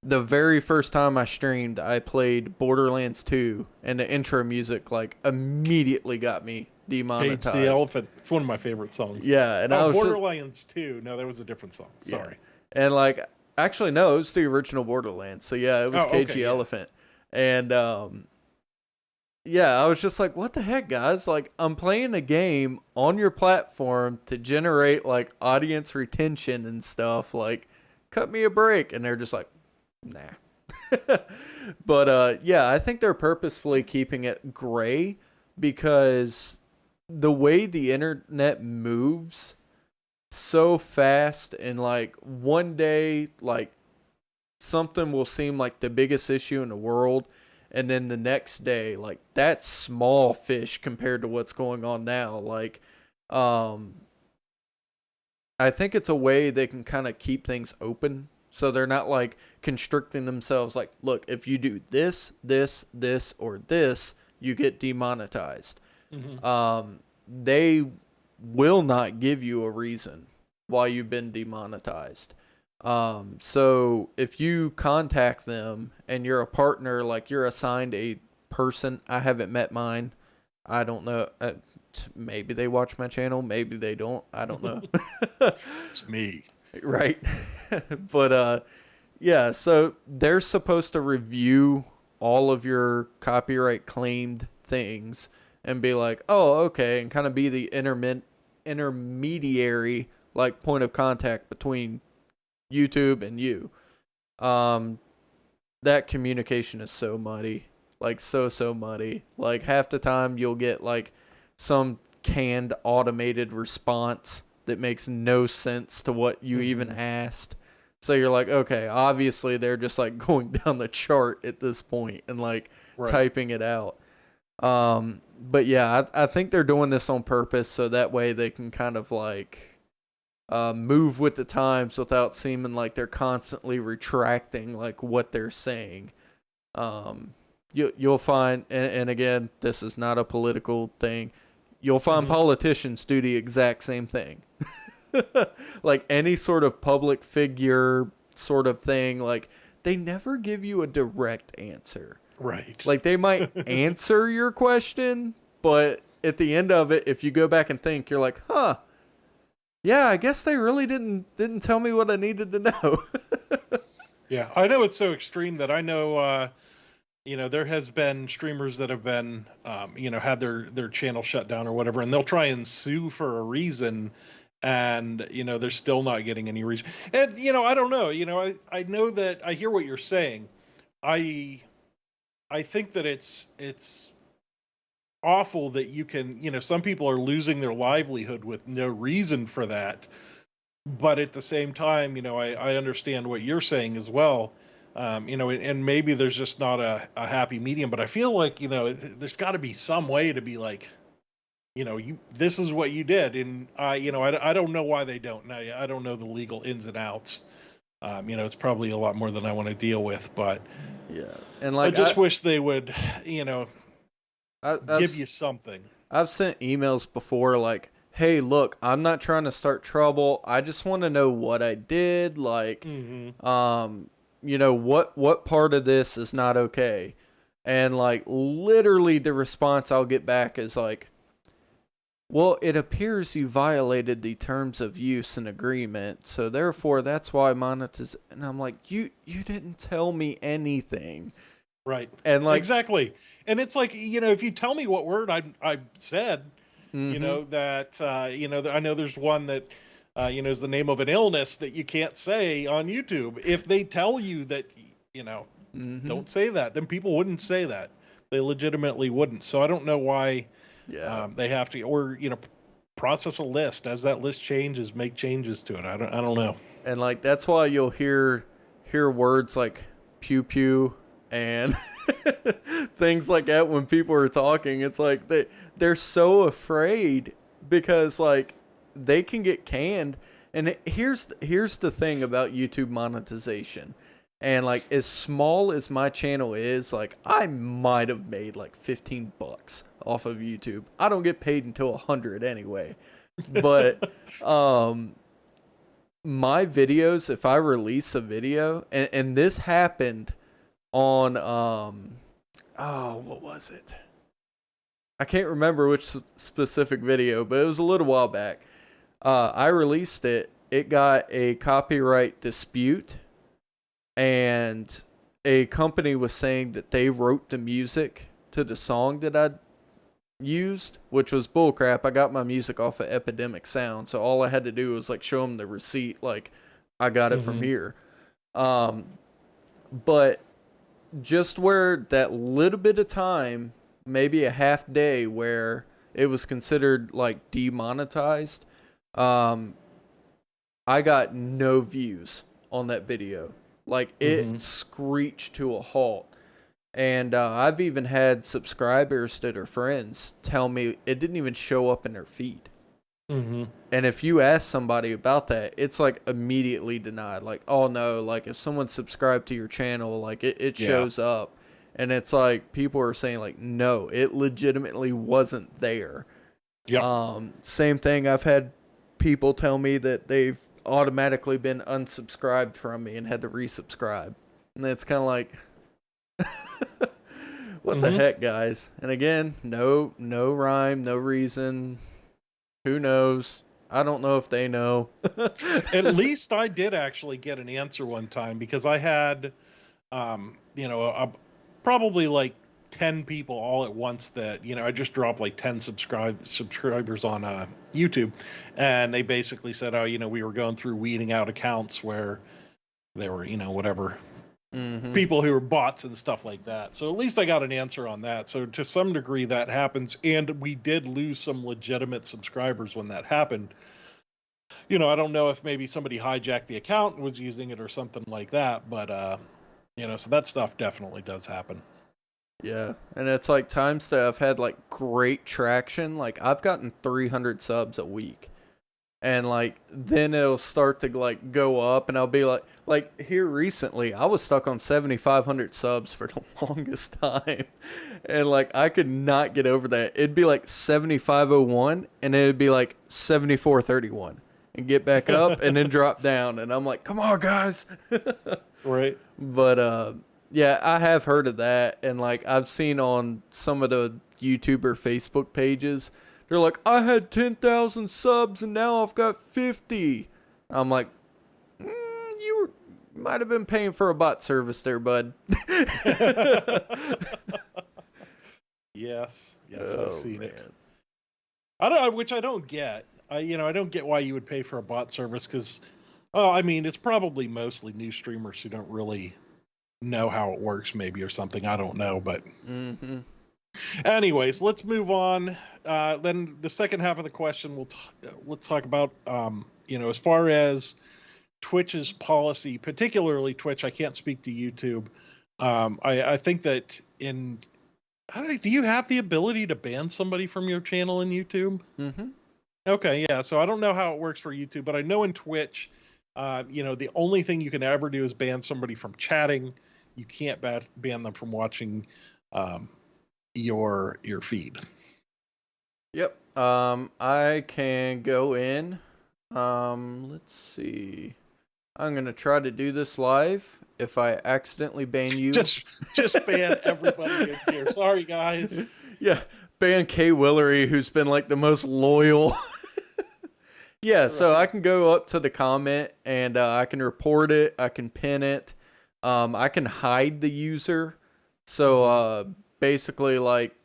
The very first time I streamed, I played Borderlands 2, and the intro music, immediately got me demonetized. Cage the Elephant. It's one of my favorite songs. Yeah, and I was Borderlands 2. No, that was a different song. Sorry. Yeah. And like, actually, no, it was the original Borderlands. So yeah, it was Cage the Elephant. And yeah, I was just like, what the heck, guys? Like, I'm playing a game on your platform to generate like audience retention and stuff. Like, cut me a break. And they're just like, nah. But yeah, I think they're purposefully keeping it gray because the way the internet moves so fast, and like one day, like something will seem like the biggest issue in the world, and then the next day, like that's small fish compared to what's going on now. Like, I think it's a way they can kind of keep things open. So they're not like constricting themselves like, look, if you do this, this, this, or this, you get demonetized. Mm-hmm. They will not give you a reason why you've been demonetized. So if you contact them and you're a partner, like you're assigned a person, I haven't met mine. I don't know. Maybe they watch my channel. Maybe they don't. I don't know. It's me. Right. But yeah, so they're supposed to review all of your copyright claimed things and be like, oh, okay, and kind of be the intermediary, like, point of contact between YouTube and you. That communication is so muddy. Like, so muddy. Like, half the time you'll get, like, some canned automated response that makes no sense to what you even asked. So you're like, okay, obviously they're just like going down the chart at this point and like typing it out. But yeah, I think they're doing this on purpose so that way they can kind of like move with the times without seeming like they're constantly retracting like what they're saying. You'll find, and again, this is not a political thing, you'll find politicians do the exact same thing. Like any sort of public figure sort of thing, like they never give you a direct answer. Right. Like they might answer your question, but at the end of it, if you go back and think, you're like, huh, yeah, I guess they really didn't tell me what I needed to know. Yeah, I know it's so extreme that I know, there has been streamers that have been, had their channel shut down or whatever, and they'll try and sue for a reason, and, they're still not getting any reason. And, I don't know, I know that I hear what you're saying. I think that it's awful that you can, some people are losing their livelihood with no reason for that. But at the same time, I understand what you're saying as well. And maybe there's just not a happy medium, but I feel like, there's got to be some way to be like, this is what you did. And I don't know why they don't. I don't know the legal ins and outs. It's probably a lot more than I want to deal with, but yeah. And like, I just wish they would, give you something. I've sent emails before like, hey, look, I'm not trying to start trouble. I just want to know what I did. Like, what part of this is not okay? And like, literally the response I'll get back is like, well, it appears you violated the terms of use and agreement, so therefore that's why monetization. And I'm like, you didn't tell me anything. Right. And like, exactly. And it's like, if you tell me what word I said, that, I know there's one that, is the name of an illness that you can't say on YouTube. If they tell you that, don't say that, then people wouldn't say that. They legitimately wouldn't. So I don't know why they have to, or, process a list. As that list changes, make changes to it. I don't know. And like, that's why you'll hear words like pew pew and things like that when people are talking. It's like they're so afraid because like they can get canned. And here's the thing about YouTube monetization. And like, as small as my channel is, like I might have made like $15 off of YouTube. I don't get paid until 100 anyway. But my videos, if I release a video, and this happened on what was it? I can't remember which specific video, but it was a little while back. I released it. It got a copyright dispute, and a company was saying that they wrote the music to the song that I used, which was bullcrap. I got my music off of Epidemic Sound, so all I had to do was like show them the receipt, like I got it from here. But just where that little bit of time, maybe a half day, where it was considered like demonetized, I got no views on that video. Like it screeched to a halt. And I've even had subscribers that are friends tell me it didn't even show up in their feed. And if you ask somebody about that, it's like immediately denied. Like, oh no, like if someone subscribed to your channel, like it shows up. And it's like people are saying like, no, it legitimately wasn't there. Same thing. I've had people tell me that they've automatically been unsubscribed from me and had to resubscribe. And it's kind of like, what the heck, guys? And again, no rhyme, no reason. Who knows? I don't know if they know. At least I did actually get an answer one time, because I had, probably like 10 people all at once that, I just dropped like 10 subscribers on YouTube. And they basically said, oh, we were going through weeding out accounts where there were, whatever, people who were bots and stuff like that. So at least I got an answer on that. So to some degree that happens. And we did lose some legitimate subscribers when that happened. I don't know if maybe somebody hijacked the account and was using it or something like that. But, so that stuff definitely does happen. Yeah. And it's like times that I've had like great traction. Like I've gotten 300 subs a week. And like then it'll start to like go up, and I'll be like here recently I was stuck on 7,500 subs for the longest time, and like I could not get over that. It'd be like 7,501 and it'd be like 7,431 and get back up and then drop down, and I'm like, come on guys. Right. But yeah, I have heard of that, and like I've seen on some of the YouTuber Facebook pages, they're like, I had 10,000 subs and now I've got 50. I'm like, you might have been paying for a bot service there, bud. Yes, I've seen it. Which I don't get. I don't get why you would pay for a bot service, because, it's probably mostly new streamers who don't really know how it works, maybe, or something. I don't know, but. Anyways, let's move on. Then the second half of the question, let's talk about, as far as Twitch's policy, particularly Twitch. I can't speak to YouTube. I think that do you have the ability to ban somebody from your channel in YouTube? Okay, yeah. So I don't know how it works for YouTube, but I know in Twitch, the only thing you can ever do is ban somebody from chatting. You can't ban them from watching your feed. Yep. I can go in. Let's see. I'm gonna try to do this live. If I accidentally ban you, just ban everybody in here. Sorry, guys. Yeah, ban K Willery, who's been like the most loyal. Yeah, so I can go up to the comment and I can report it. I can pin it. I can hide the user. So basically, like,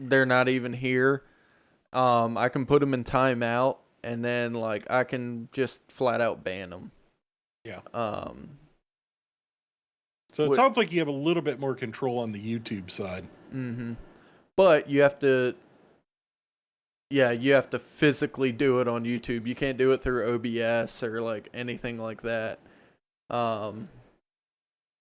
they're not even here. I can put them in timeout, and then like I can just flat out ban them. Yeah. So it sounds like you have a little bit more control on the YouTube side. But you have to, you have to physically do it on YouTube. You can't do it through OBS or like anything like that.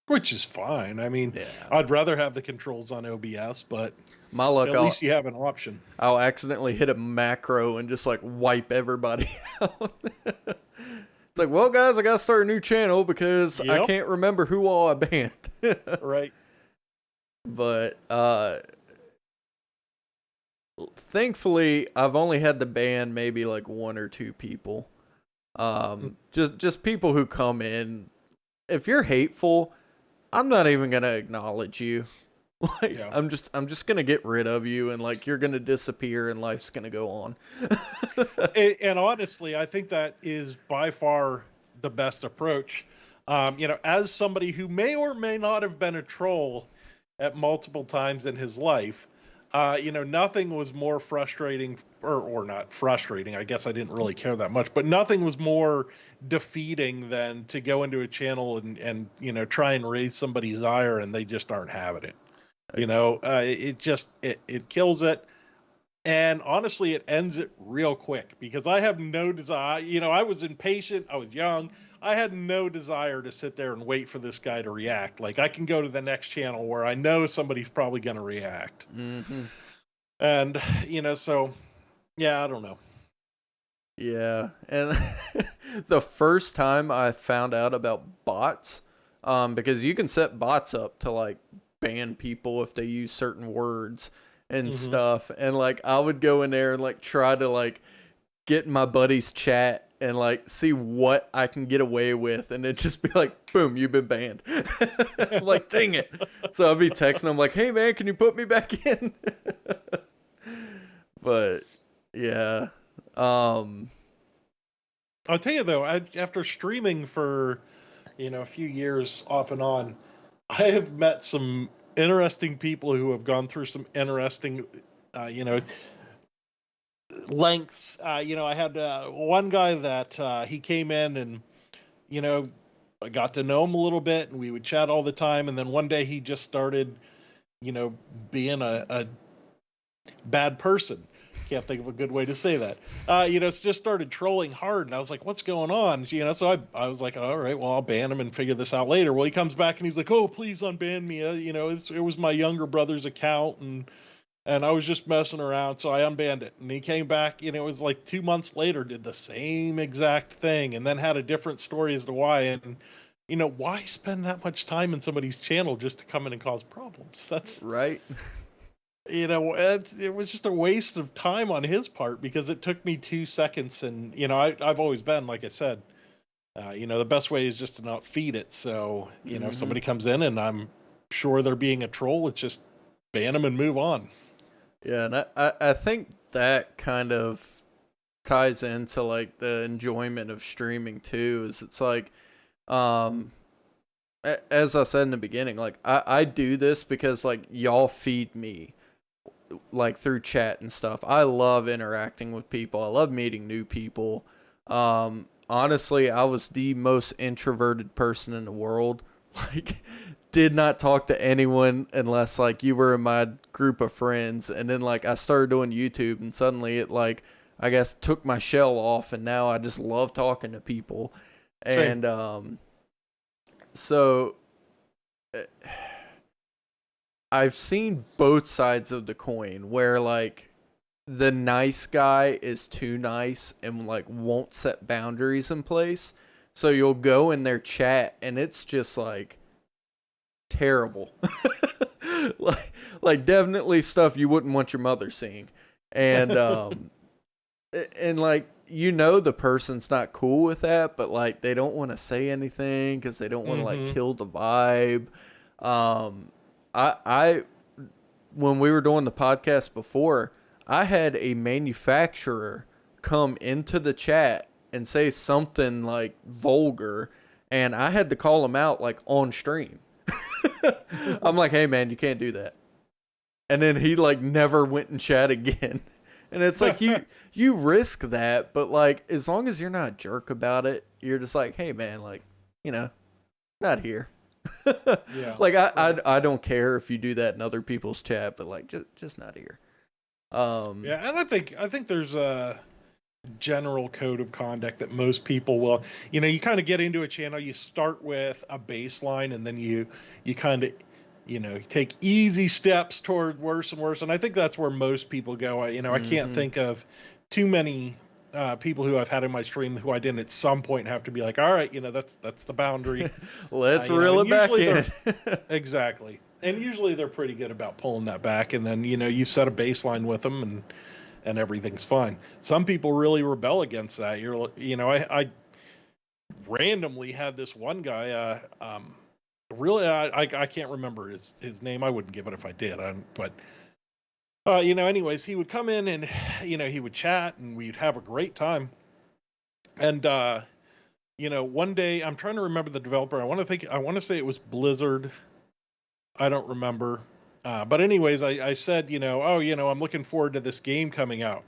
Which is fine. I mean, I'd rather have the controls on OBS, but my luck, at least you have an option. I'll accidentally hit a macro and just like wipe everybody out. It's like, well, guys, I gotta start a new channel because I can't remember who all I banned. Right. But thankfully, I've only had to ban maybe like one or two people. Just people who come in. If you're hateful, I'm not even gonna acknowledge you. Like, Yeah. I'm just gonna get rid of you, and like you're gonna disappear, and life's gonna go on. And honestly, I think that is by far the best approach. As somebody who may or may not have been a troll at multiple times in his life, nothing was more frustrating, or not frustrating. I guess I didn't really care that much, but nothing was more defeating than to go into a channel and try and raise somebody's ire and they just aren't having it. It kills it. And honestly, it ends it real quick because I have no desire. I was impatient. I was young. I had no desire to sit there and wait for this guy to react. Like, I can go to the next channel where I know somebody's probably going to react. Mm-hmm. And, so, yeah, I don't know. Yeah. And the first time I found out about bots, because you can set bots up to like ban people if they use certain words and stuff, and like I would go in there and like try to like get in my buddy's chat and like see what I can get away with, and it'd just be like, boom, you've been banned. I'm like, dang it. So I'd be texting him like, hey man, can you put me back in? But yeah. I'll tell you though, after streaming for a few years off and on, I have met some interesting people who have gone through some interesting, lengths. I had one guy that he came in and, I got to know him a little bit and we would chat all the time. And then one day he just started, being a bad person. Can't think of a good way to say that. Just started trolling hard, and I was like, "What's going on?" So I was like, "All right, well, I'll ban him and figure this out later." Well, he comes back and he's like, "Oh, please unban me. It was my younger brother's account, and I was just messing around, so I unbanned it." And he came back, it was like 2 months later, did the same exact thing, and then had a different story as to why. And why spend that much time in somebody's channel just to come in and cause problems? That's right. It was just a waste of time on his part because it took me 2 seconds. And, I've always been, like I said, the best way is just to not feed it. So, if somebody comes in and I'm sure they're being a troll, it's just ban them and move on. Yeah. And I think that kind of ties into like the enjoyment of streaming too, is it's like, as I said in the beginning, like I do this because like y'all feed me, like through chat and stuff. I love interacting with people. I love meeting new people. Honestly, I was the most introverted person in the world. Like, did not talk to anyone unless like you were in my group of friends. And then like I started doing YouTube, and suddenly it like, I guess, took my shell off, and now I just love talking to people. Same. And so I've seen both sides of the coin where like the nice guy is too nice and like won't set boundaries in place. So you'll go in their chat and it's just like terrible. like definitely stuff you wouldn't want your mother seeing. And and like the person's not cool with that, but like they don't want to say anything cuz they don't want to like kill the vibe. I when we were doing the podcast before, I had a manufacturer come into the chat and say something like vulgar, and I had to call him out like on stream. I'm like, hey man, you can't do that. And then he like never went and chat again. And it's like you risk that, but like as long as you're not a jerk about it, you're just like, hey man, like, not here. Yeah. Like I don't care if you do that in other people's chat, but like just not here. Yeah, and I think there's a general code of conduct that most people will, you kind of get into a channel, you start with a baseline, and then you kind of, take easy steps toward worse and worse. And I think that's where most people go. I can't think of too many people who I've had in my stream who I didn't at some point have to be like, all right, that's the boundary. Let's reel it back in. Exactly. And usually they're pretty good about pulling that back. And then, you set a baseline with them and everything's fine. Some people really rebel against that. I randomly had this one guy, Really, I can't remember his name. I wouldn't give it if I did. But anyways, he would come in and he would chat and we'd have a great time. And one day I'm trying to remember the developer. I want to say it was Blizzard. I don't remember. But anyways, I said, I'm looking forward to this game coming out.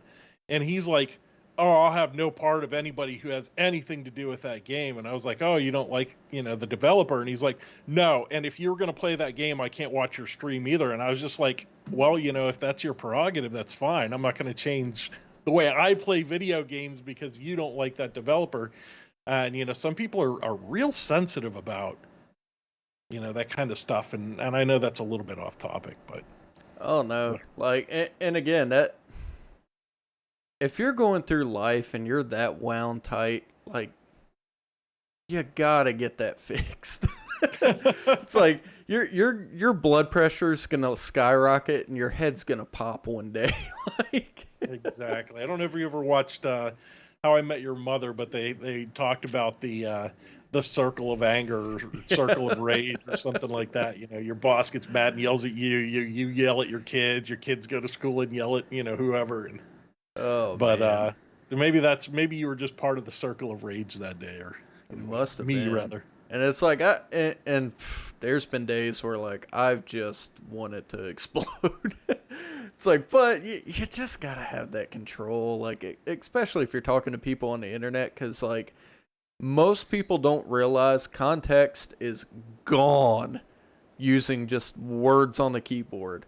And he's like, oh, I'll have no part of anybody who has anything to do with that game. And I was like, oh, you don't like, the developer? And he's like, no. And if you're going to play that game, I can't watch your stream either. And I was just like, well, if that's your prerogative, that's fine. I'm not going to change the way I play video games because you don't like that developer. And, some people are real sensitive about, that kind of stuff. And I know that's a little bit off topic, but. Oh, no. Like, and again, that. If you're going through life and you're that wound tight, like, you gotta get that fixed. It's like your blood pressure's gonna skyrocket and your head's gonna pop one day. Like, exactly. I don't know if you ever watched How I Met Your Mother, but they talked about the circle of anger, or circle of rage, or something like that. Your boss gets mad and yells at you. You yell at your kids go to school and yell at whoever. And but maybe you were just part of the circle of rage that day, or must have me been. Rather. And it's like there's been days where like I've just wanted to explode. It's like, but you just gotta have that control, like especially if you're talking to people on the internet, because like most people don't realize context is gone using just words on the keyboard.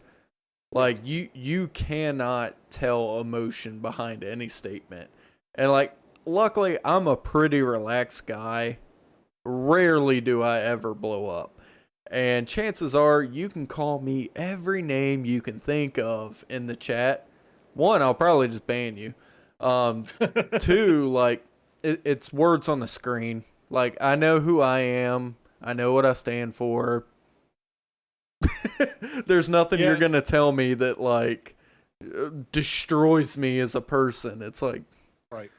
Like, you cannot tell emotion behind any statement. And, like, luckily, I'm a pretty relaxed guy. Rarely do I ever blow up. And chances are, you can call me every name you can think of in the chat. One, I'll probably just ban you. Two, like, it's words on the screen. Like, I know who I am. I know what I stand for. There's nothing you're going to tell me that, like, destroys me as a person. It's like... Right.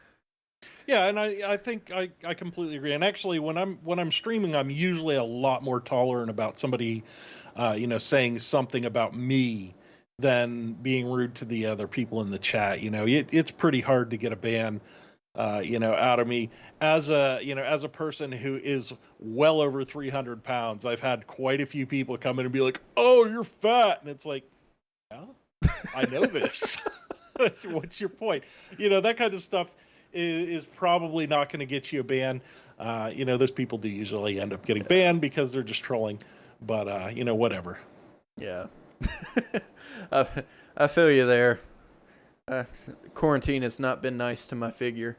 Yeah, and I think I completely agree. And actually, when I'm streaming, I'm usually a lot more tolerant about somebody, saying something about me than being rude to the other people in the chat. It's pretty hard to get a ban, out of me as a person who is well over 300 pounds. I've had quite a few people come in and be like, "Oh, you're fat," and it's like, yeah, I know this. What's your point? That kind of stuff is probably not going to get you a ban. Those people do usually end up getting banned because they're just trolling. But whatever. Yeah, I feel you there. Quarantine has not been nice to my figure.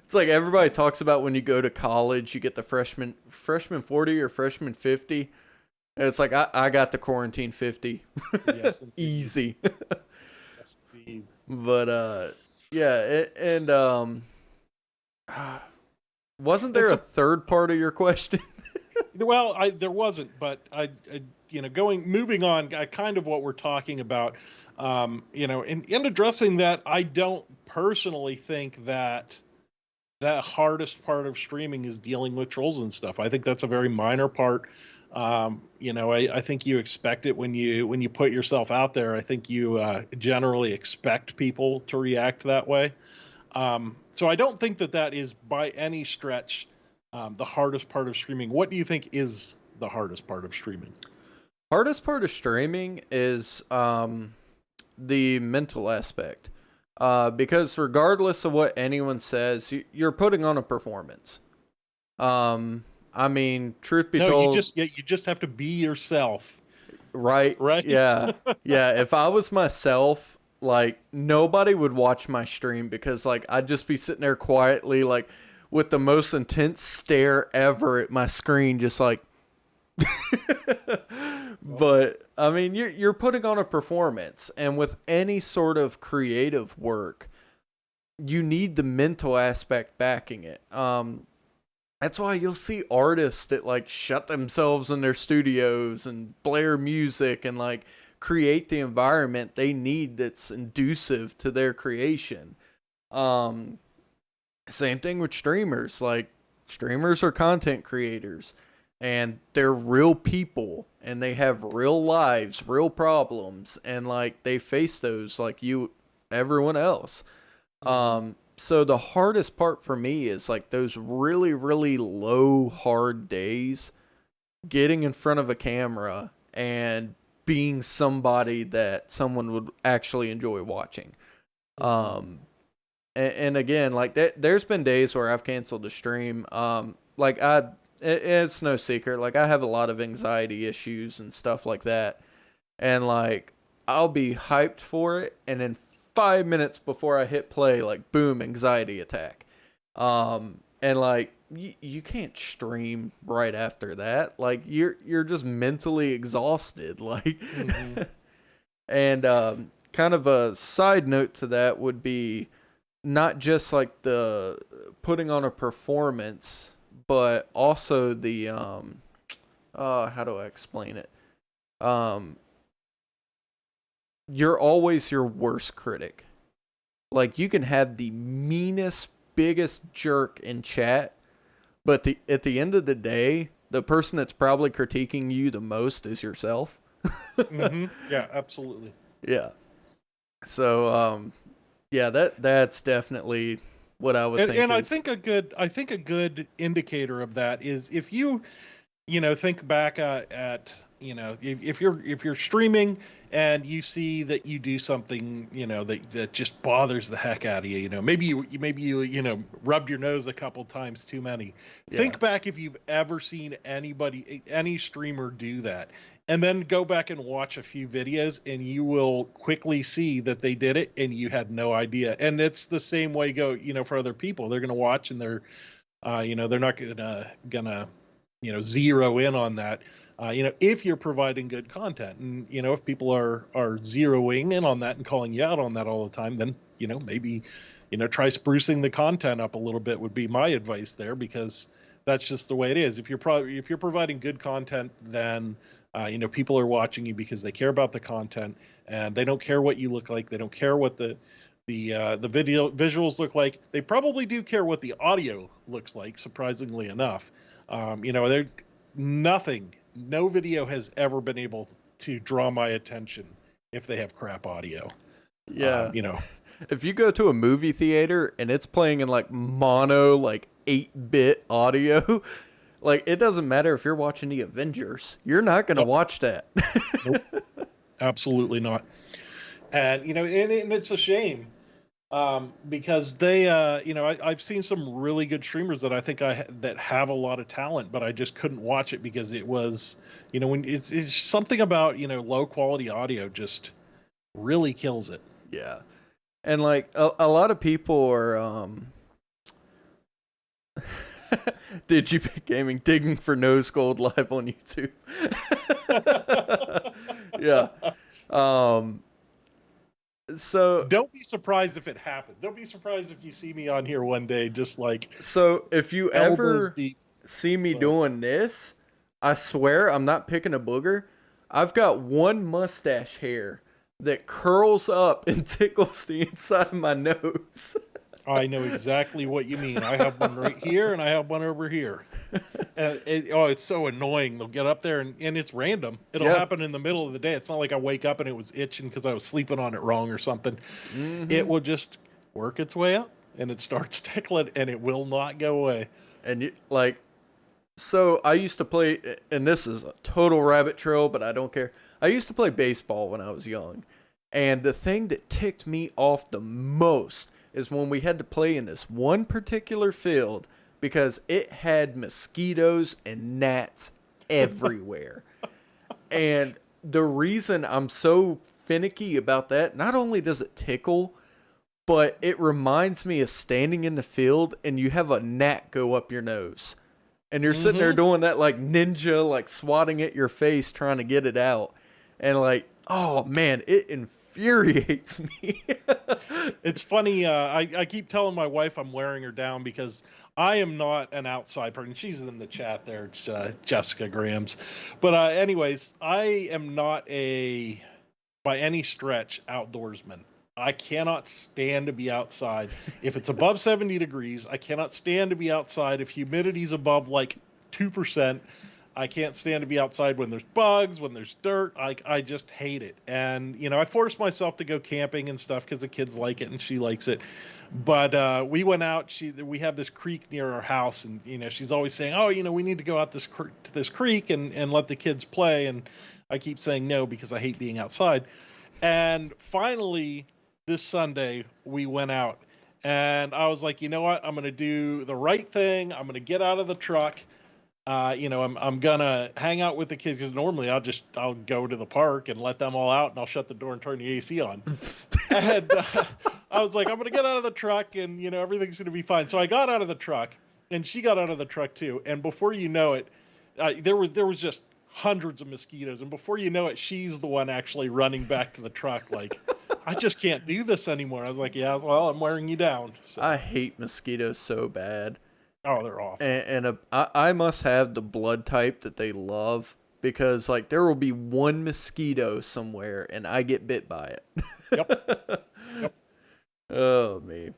It's like everybody talks about when you go to college, you get the freshman 40 or freshman 50. And it's like, I got the quarantine 50. Yes, easy. Yes, indeed. But, yeah. Wasn't there a third part of your question? Well, there wasn't, but moving on, kind of what we're talking about, in addressing that, I don't personally think that hardest part of streaming is dealing with trolls and stuff. I think that's a very minor part. I think you expect it when you put yourself out there. I think you generally expect people to react that way. So I don't think that is by any stretch the hardest part of streaming. What do you think is the hardest part of streaming? Hardest part of streaming is the mental aspect. Because regardless of what anyone says, you're putting on a performance. I mean, truth be told, you just have to be yourself. Right? Yeah. Yeah. If I was myself, like, nobody would watch my stream because, like, I'd just be sitting there quietly, like, with the most intense stare ever at my screen, just like. But I mean, you're putting on a performance, and with any sort of creative work, you need the mental aspect backing it. That's why you'll see artists that like shut themselves in their studios and blare music and like create the environment they need that's conducive to their creation. Same thing with streamers. Like, streamers are content creators, and they're real people, and they have real lives, real problems, and like they face those like everyone else. So the hardest part for me is like those really, really low, hard days, getting in front of a camera and being somebody that someone would actually enjoy watching. And again, like there's been days where I've canceled a stream. Like it's no secret, like I have a lot of anxiety issues and stuff like that. And like I'll be hyped for it, and then 5 minutes before I hit play, like boom, anxiety attack. And like you can't stream right after that. Like you're just mentally exhausted. Like, and kind of a side note to that would be not just like the putting on a performance, but also the how do I explain it? You're always your worst critic. Like you can have the meanest, biggest jerk in chat, but at the end of the day, the person that's probably critiquing you the most is yourself. Yeah, absolutely. Yeah. So yeah, that's definitely what I would think. And I think a good indicator of that is if you think back at if you're streaming and you see that you do something that just bothers the heck out of you, maybe you rubbed your nose a couple times too many. Yeah. Think back if you've ever seen any streamer do that, and then go back and watch a few videos, and you will quickly see that they did it and you had no idea. And it's the same way for other people. They're going to watch and they're they're not gonna zero in on that. If you're providing good content, and if people are zeroing in on that and calling you out on that all the time, then maybe try sprucing the content up a little bit would be my advice there, because that's just the way it is. If you're providing good content, then people are watching you because they care about the content, and they don't care what you look like. They don't care what the video visuals look like. They probably do care what the audio looks like, surprisingly enough. No video has ever been able to draw my attention if they have crap audio. Yeah. If you go to a movie theater and it's playing in like mono, like 8-bit audio, like it doesn't matter if you're watching the Avengers, you're not going to watch that. Nope. Absolutely not. And, and it's a shame. Because they, I've seen some really good streamers that I think that have a lot of talent, but I just couldn't watch it because it was, when it's something about, low quality audio just really kills it. Yeah. And like a lot of people are, Digibit Gaming digging for nose gold live on YouTube. Yeah. So don't be surprised if it happens. Don't be surprised if you see me on here one day, just like. So if you ever see me doing this, I swear I'm not picking a booger. I've got one mustache hair that curls up and tickles the inside of my nose. I know exactly what you mean. I have one right here and I have one over here. It's so annoying. They'll get up there and it's random. It'll happen in the middle of the day. It's not like I wake up and it was itching because I was sleeping on it wrong or something. Mm-hmm. It will just work its way up and it starts tickling and it will not go away. And so I used to play, and this is a total rabbit trail, but I don't care. I used to play baseball when I was young. And the thing that ticked me off the most is when we had to play in this one particular field because it had mosquitoes and gnats everywhere. And the reason I'm so finicky about that, not only does it tickle, but it reminds me of standing in the field and you have a gnat go up your nose. And you're sitting there doing that like ninja, like swatting at your face, trying to get it out. And like, oh man, it infuriates me. It's funny. I keep telling my wife I'm wearing her down because I am not an outside person. She's in the chat there. It's Jessica Grams. But anyways, I am not by any stretch outdoorsman. I cannot stand to be outside. If it's above 70 degrees, I cannot stand to be outside. If humidity's above like 2%, I can't stand to be outside when there's bugs, when there's dirt. I just hate it. And, you know, I forced myself to go camping and stuff because the kids like it and she likes it. But we went out. We have this creek near our house, and, you know, she's always saying, oh, you know, we need to go out to this creek and let the kids play. And I keep saying no because I hate being outside. And finally, this Sunday, we went out. And I was like, you know what? I'm going to do the right thing. I'm going to get out of the truck. You know, I'm gonna hang out with the kids because normally I'll go to the park and let them all out and I'll shut the door and turn the AC on. And I was like, I'm gonna get out of the truck and, you know, everything's gonna be fine. So I got out of the truck and she got out of the truck too. And before you know it, there was just hundreds of mosquitoes. And before you know it, she's the one actually running back to the truck like, I just can't do this anymore. I was like, yeah, well, I'm wearing you down. So. I hate mosquitoes so bad. Oh, they're awful. And I must have the blood type that they love because, like, there will be one mosquito somewhere and I get bit by it. Yep. Oh, me.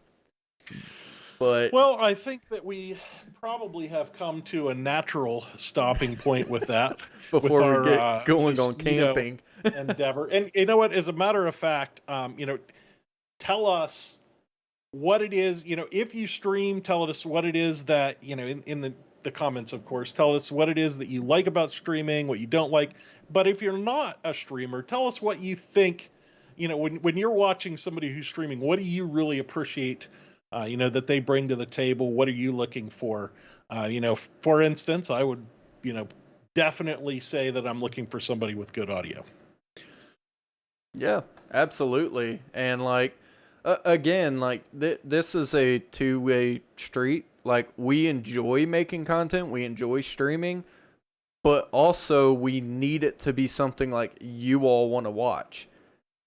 But well, I think that we probably have come to a natural stopping point with that. Before we get going on camping endeavor. And you know what? As a matter of fact, you know, tell us what it is, you know, if you stream, tell us what it is that, you know, in the comments, of course, tell us what it is that you like about streaming, what you don't like. But if you're not a streamer, tell us what you think, you know, when you're watching somebody who's streaming, what do you really appreciate, you know, that they bring to the table? What are you looking for? You know, for instance, I would, you know, definitely say that I'm looking for somebody with good audio. Yeah, absolutely. And like, again, like this is a two-way street. Like, we enjoy making content, we enjoy streaming, but also we need it to be something like you all want to watch.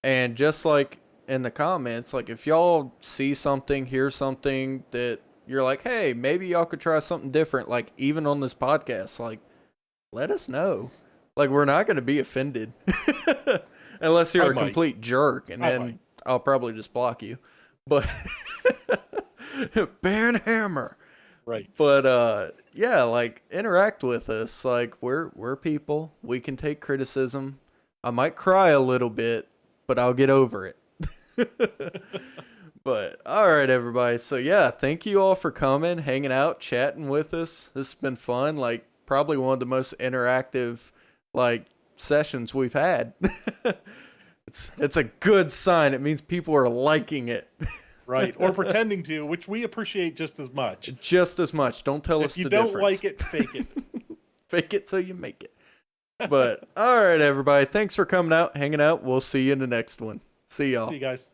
And just like in the comments, like if y'all see something, hear something that you're like, hey, maybe y'all could try something different, like even on this podcast, like let us know. Like, we're not going to be offended unless you're a complete jerk, and then I'll probably just block you. But ban hammer. Right. But yeah, like interact with us. Like we're people. We can take criticism. I might cry a little bit, but I'll get over it. But all right, everybody. So yeah, thank you all for coming, hanging out, chatting with us. This has been fun. Like, probably one of the most interactive like sessions we've had. It's a good sign. It means people are liking it. Right. Or pretending to, which we appreciate just as much. Just as much. Don't tell us the difference. If you don't like it, fake it. Fake it till you make it. But all right, everybody. Thanks for coming out, hanging out. We'll see you in the next one. See y'all. See you guys.